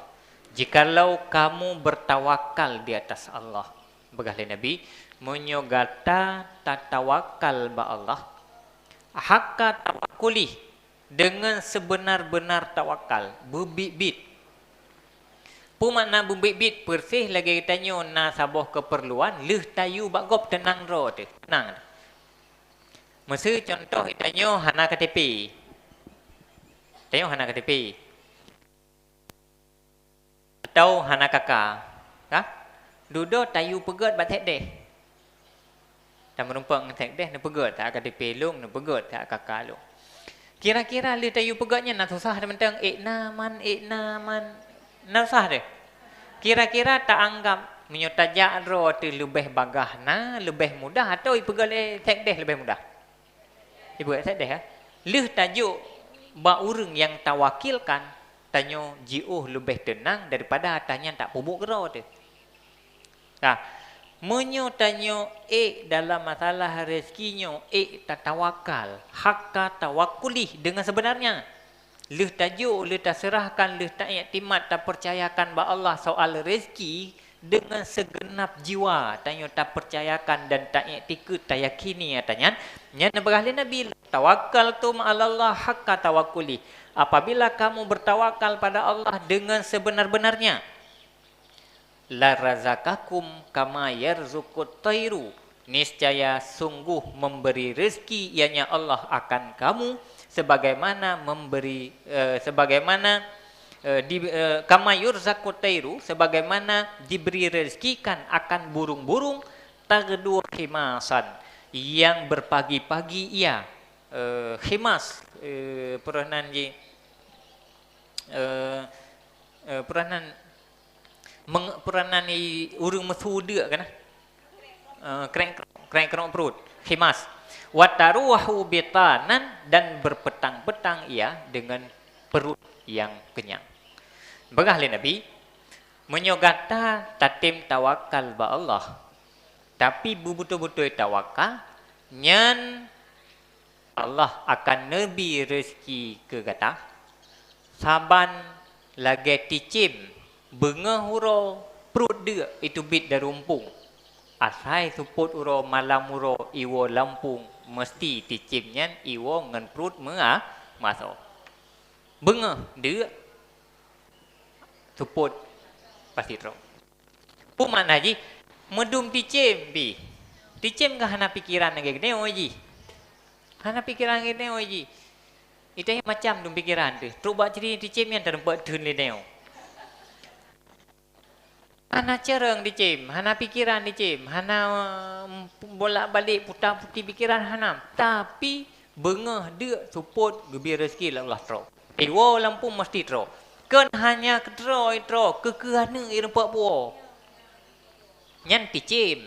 jikalau kamu bertawakal di atas Allah. Begah oleh Nabi, menyogata tatawakal ba Allah, haqqa tawakkuli, dengan sebenar-benar tawakal, bebit-bit. Pumakna bebit-bit persih lagi tanya na sabuh keperluan, leh tayu bagop tenang ro tu, tenang. Masa contoh tanya hana KTP. Tanya hana KTP. Atau hana kakak. Kah? Dudo tayu pegat batek deh. Tak merumpang tek deh na pegat tak KTP long na pegat tak kakak long. Kira-kira li tayu pegatnya nak susah dah mentang naman. Nak susah deh. Kira-kira tak anggap Menyotajak ro tu lebih bagah na, lebih mudah atau ipegal tek deh lebih mudah. Ibu tek deh ha. Leh tajuk ba urang yang tawakilkan tanyo jiuh lebih tenang daripada tanya tak pubuk ro tu. Nah, menyo tanyo dalam masalah rezekinya tak tawakal, hakka tawakulih dengan sebenarnya. Leh tajuk, leh tak serahkan, leh tak iktimat, tak percayakan ba Allah soal rezeki dengan segenap jiwa. Tanya tak percayakan dan tak iktikad, tak yakini tanya. Nya berahli Nabi tawakal tu ma'alallah hakka tawakuli. Apabila kamu bertawakal pada Allah dengan sebenar-benarnya, la razaqakum kama yarzuqut tairu. Niscaya sungguh memberi rezeki ianya Allah akan kamu sebagaimana memberi kama yurzaqut tairu, sebagaimana diberi rezekikan akan burung-burung tagdu khimasan yang berpagi-pagi ia khimas peranan ji peranan peranan ni urang mesuda kan kreng perut khimas wataruhu bitanan dan berpetang-petang ia dengan perut yang kenyang. Berahli Nabi menyogata tatim tawakal ba Allah. Tapi betul-betul tawakal nyan Allah akan nebi rezeki ke kata saban lagi ticim bengah huro perut dia itu bit dari rumpung. Asai suput uro malam uro iwo lampung mesti ticimnya iwo ngan perut masuk. Bengah dia suput pasti teruk. Puman haji medum ticim pi. Ticim ke hana pikiran lagi gede oji. Hana pikiran gede oji. Itu yang macam dum pikiran tu. Terubah ciri ticim yang terempat dun le neo. Hana cereng dicim, hana pikiran dicim, hana bolak-balik putar-putar pikiran hana. Tapi bengah dia suput gebir rezeki Allah teruk. Wo lampung mesti teruk. Kan hanya ketroi teruk kekehana irempak buah. Nyan ticim.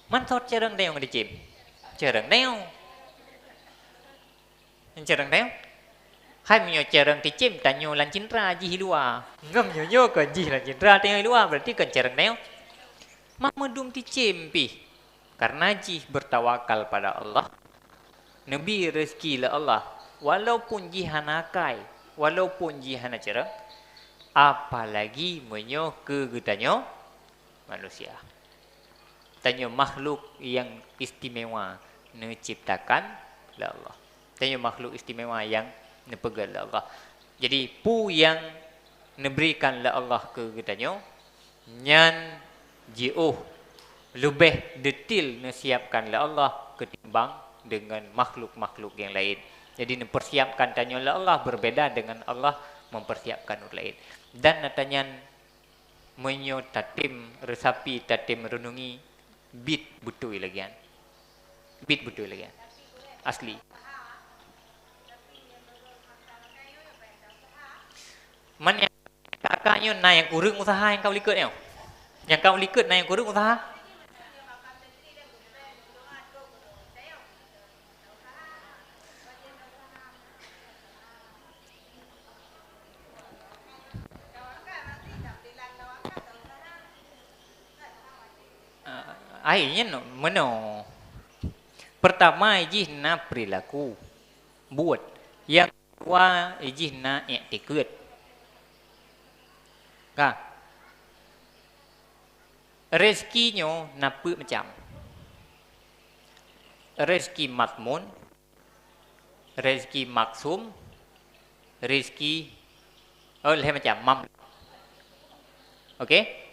Man thot cereng deong dicim. Cereng deong. Cereng deong. Hai menyo cereng ticim tanyo lan cindra ji hilua. Ngam nyo kan ji lan cindra tanyo hilua berarti kan cereng deong. Mak medum ticim pi. Karena ji bertawakal pada Allah. Nabi rezeki la Allah. Walaupun ji hanakai, walaupun ji hana cereng, apalagi menyo ke getanyo manusia. Tanyo makhluk yang istimewa diciptakan oleh Allah. Tanyo makhluk istimewa yang dipegang oleh Allah. Jadi pu yang diberikan oleh Allah ke getanyo nyan jiuh lebih detail disiapkan oleh Allah ketimbang dengan makhluk-makhluk yang lain. Jadi mempersiapkan tanyo oleh Allah berbeda dengan Allah mempersiapkan orang lain. Dan natanya menyo tatim resapi tatim renungi bit betul lagi kan. Bit betul lagi kan. Asli. Man yang kakaknya na yang kurang usaha yang kau likut ni. Yang kau likut na yang kurang usaha. Akhirnya mana? Pertama ijih na perilaku buat. Yang kedua ijih na i'tikad. Kah? Rezekinya napa macam? Rezeki matmun, rezeki maksum, rezeki lain macam mam. Okey?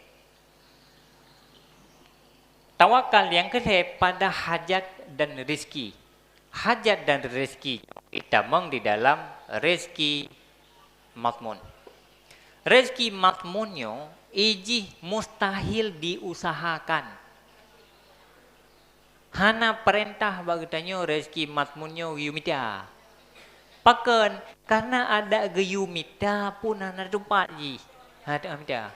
Tawakal yang kedua pada hajat dan rezeki. Hajat dan rezeki ditamang di dalam rezeki matmun. Rezeki matmunnya ijih mustahil diusahakan. Hana perintah bagitannya rezeki matmunnya yumita. Pakan karena ada geyumita pun hana tempat ji. Ada amita.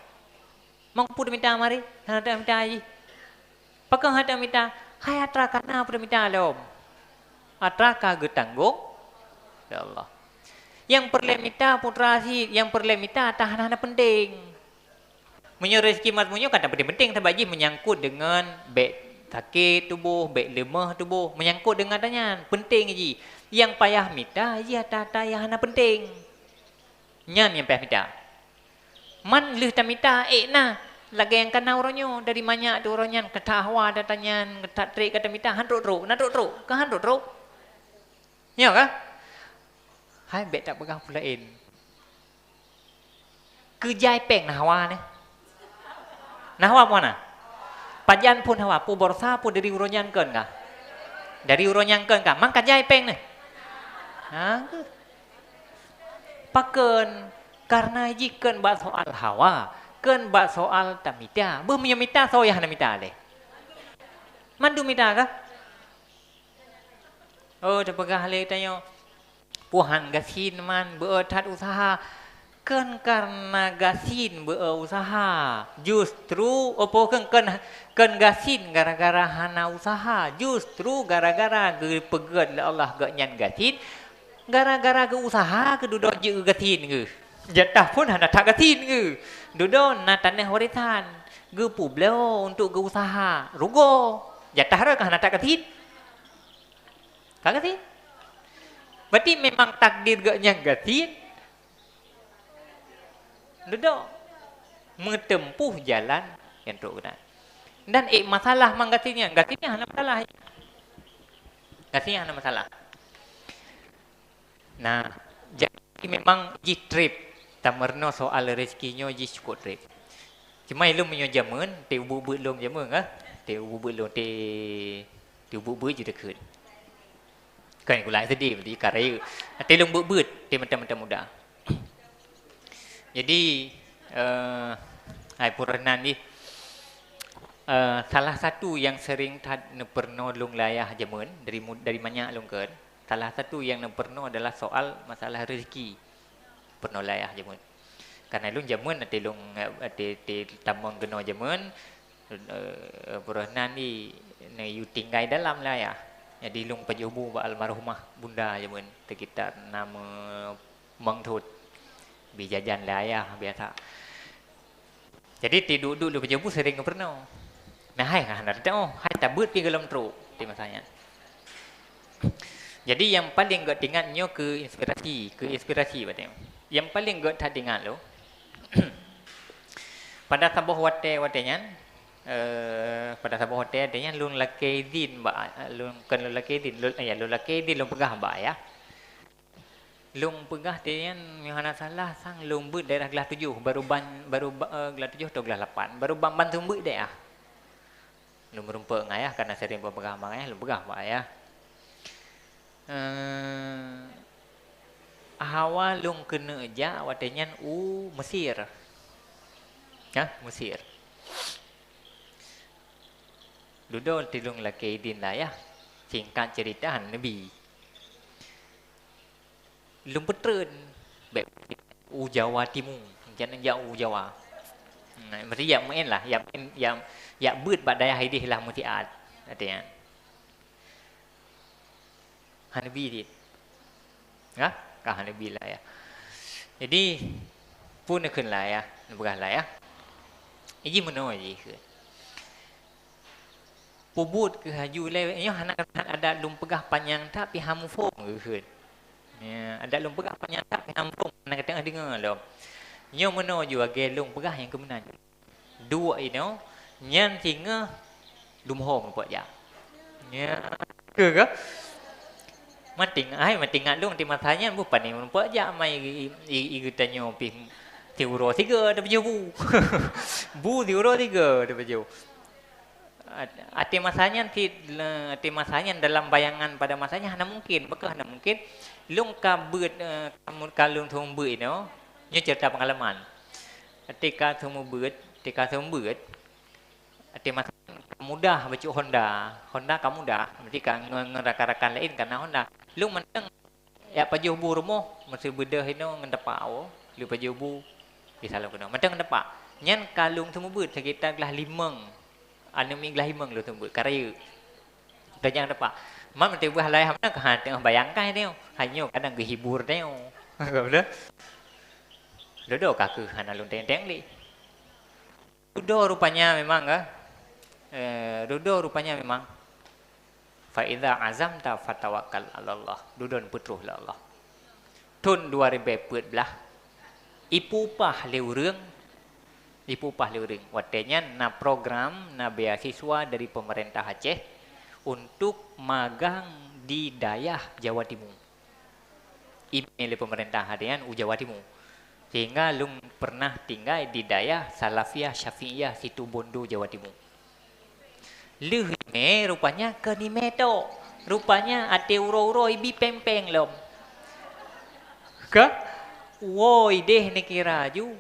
Mampu minta mari, hana minta aji. Pakang hada minta, hai atra kana pada minta lom. Atra kagak tanggung. Ya Allah. Yang perlu minta putra si, yang perlu minta tahan penting. Menyuruh rezeki matmunyo kata penting-penting tabaji menyangkut dengan baik sakit tubuh, baik lemah tubuh, menyangkut dengan tanya penting ji. Yang payah minta ya tata yang hana penting. Nyan yang payah minta. Man leh ta minta na lagi yang kana oronyo dari banyak tu oronyan kata hawa datanya kata trik kata minta handuk tro na tro ka handuk tro. Ya kah? Hai bet tak pegang pulain. Kejai peng nah hawa ni. Nah hawa mana? Pajan pun hawa pu borsa pu dari uronyan ken kah? Dari uronyan ken kah? Mang kejai peng ni. Ha? Paken karena jikan bak soal hawa, kan bak soal tamita. Bumnya mita soyah na mita le. Mandu mita kah? Oh, terpegah le tanyo. Puhan gasin man beetat usaha. Kan karena gasin usaha. Justru opo kan gasin gara-gara hana usaha. Justru gara-gara peged Allah gak nyan gasin. Gara-gara ke usaha ke duduk je gasin ke. Jatah pun hana tak gasin ke. Duduk na tanah warisan. Ge publeo untuk ke usaha. Rugo. Jatah ra ke hana tak gasin. Tak gasin. Berarti memang takdir gak nyang gasin. Duduk menempuh jalan yang terkenal. Dan masalah mang gasinnya hana masalah. Gasinnya hana masalah. Nah, jadi memang ji trip tamerno soal rezekinya ji cukup trip. Cuma ilmu menyo jaman, te ubu-ubu long jaman ah. Te ubu-ubu long te ubu-ubu je dekat. Kan kulai sedih berarti karya. Te long bubut te macam-macam muda. Jadi hai puranan ni salah satu yang sering pernah long layah jaman dari banyak long kan. Salah satu yang pernah adalah soal masalah rezeki. Pernah layah jaman. Karena long jaman ate long ate tamang geno jaman puranan ni yu tinggal dalam layah. Jadi long pajubu ba almarhumah bunda jaman sekitar nama Mangthut. Bijajan layah biasa. Jadi tidur dulu pajubu sering pernah. Nah hai kan ada hai tabut pi dalam tru ti masanya. Jadi yang paling gak ingatnya ke inspirasi batang. Yang paling gak tak ingat lo. Pada sabuh watenya pada sabuh watenya lun laki din ba lun kan laki din lun laki din lun pegah ba ya. Lung pegah dia yang hana salah sang lung but daerah Gelah 7 baru Gelah 7 atau Gelah 8 baru ban tumbuk dia. Lung merumpek ngayah karena sering pegah mangaya lung pegah ba ya. Hawa lung kena ja watenyan Mesir. Ya, Mesir. Duduk tilung laki din lah ya. Singkat cerita Nabi. Lung petren baik Jawa Timur jangan jauh Jawa. Mesti yang main lah yang beut bad daya hidih lah mutiat artinya. Hanabi dia. Ya, kah Hanabi lah ya. Jadi pun nak lah ya, berah lah ya. Ini mana je ke? Pubut ke haju le, ini anak ada lum pegah panjang tak pi hamu fong ke? Ya, ada lum pegah panjang tak pi hamu fong nak tengah dengar lo. Nyo mana juga gelung pegah yang kemenan. Dua ini, nyan singa lum hong buat ya. Ya, ke? Mating lung ti matanya bukan ni buat ja mai tanyo pi euro 3 dah baju. Bu euro 3 dah baju. Ati masanya dalam bayangan pada masanya hana mungkin, bekah hana mungkin. Lung kabut kamu kalung thumbu ino, nyo cerita pengalaman. Ketika thumbu ati mas mudah baca Honda kamu dah ketika ngeraka-rakan lain karena Honda lu menteng ya paju bu rumah masih beda hino ngendepau lu paju bu bisa lu kena menteng ngendepak Nyan kalung temubut sekitar gelah limang. Anu mi gelah limang lu temubut karya. Dan yang dapat. Mak mesti buah lai hamna ka tengah bayangkan dia. Hanya kadang kehibur dia. Betul? Dodo kaku hana lun teng-teng li. Dodo rupanya memang Dodo rupanya memang fa idza azamta fatawakkal 'ala Allah. Dudon putruh la Allah. Tun 2014 ipupah leureng watenya na program na beasiswa dari pemerintah Aceh untuk magang di daerah Jawa Timur. Ini pemerintah harian Jawa Timur. Sehingga lung pernah tinggal di daerah Salafiyah Syafi'iyah situ Bondo Jawa Timur. Lehime rupanya ke ni meto. Rupanya ate uro-uro ibi pempeng lom. Ke? Woi deh ni kira ju.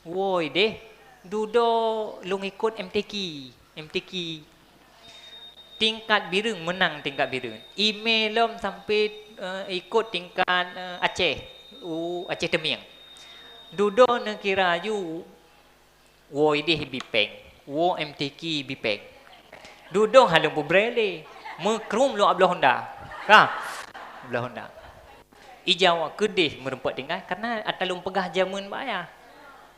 Woi deh. Dudo lung ikut MTQ. Tingkat birung menang tingkat birung. Email lom sampai ikut tingkat Aceh. Aceh Temiang. Dudo ni kira ju. Woi deh bipeng. Wo MTQ bipeng. Dudo halung bubrele. Mekrum lu ablah Honda. Ka? Ablah Honda. Ijawa kedih merempat tinggal karena atalung pegah jamun bayar.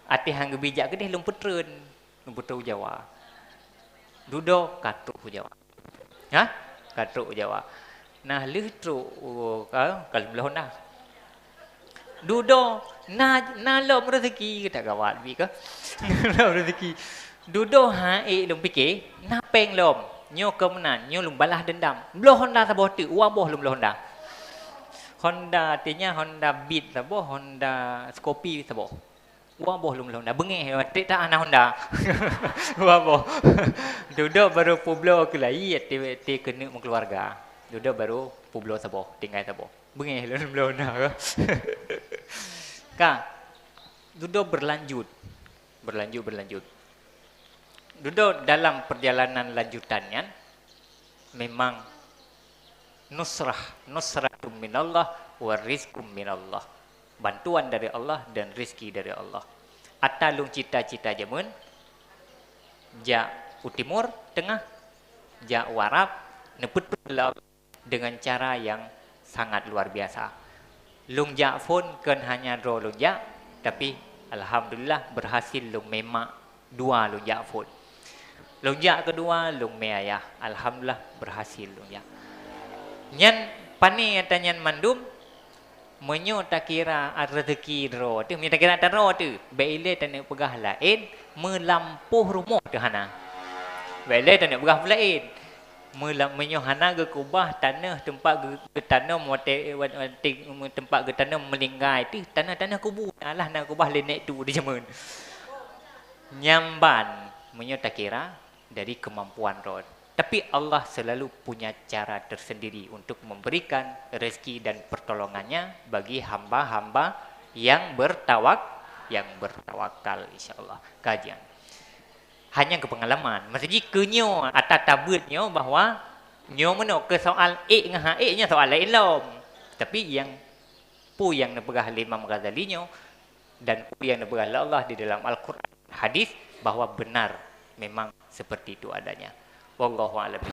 Ati hang bijak kedih lung putreun Jawa. Dudo katruk Jawa. Ha? Katruk Jawa. Nah lutru kalau belah Honda. Dudo na lom rezeki kita gawat bi ke. Lom rezeki. Dudo lum fikir na peng lom. Nyo kemenan, nyo lum balah dendam. Belah Honda saboh tu, uang boh lum belah Honda. Honda artinya Honda Beat saboh, Honda Scorpio saboh. Uang boh lum belah Honda. Bengih tak ana Honda. Uang boh. Dudo baru publo ke lai ti kena keluarga. Dudo baru publo saboh, tinggal saboh. Bengih lum belah Honda ke. Ka. Dudo berlanjut. Dudo dalam perjalanan lanjutannya memang nusratum minallah wa rizqum minallah. Bantuan dari Allah dan rizki dari Allah. Atalung cita-cita jamun ja utimur tengah ja warap neput dengan cara yang sangat luar biasa. Lung ja pun kan hanya dro lung ja tapi alhamdulillah berhasil lung memak dua lung ja pun. Lunjak kedua lung meayah. Alhamdulillah berhasil lunjak. Nyan pani atanyan mandum menyo tak kira rezeki dro tu. Menyo tak kira dro tu. Baile tanek pegah lain melampuh rumah tu hana. Baile tanek pegah lain. Menyo hana ke kubah tanah tempat ke tanah tempat ke tanah melinggai tu tanah kubu. Alah nak kubah lenek tu di jaman. Nyamban menyo tak kira dari kemampuan roh. Tapi Allah selalu punya cara tersendiri untuk memberikan rezeki dan pertolongannya bagi hamba-hamba yang bertawakal insya-Allah. Kajian. Hanya kepengalaman. Maksudnya kenyo atau tabutnya bahwa nyo meno ke soal dengan nya soal lain lom. Tapi yang nepegah Imam Ghazali nyo dan yang nepegah Allah di dalam Al-Qur'an hadis bahwa benar memang seperti itu adanya. Wallahu a'lam.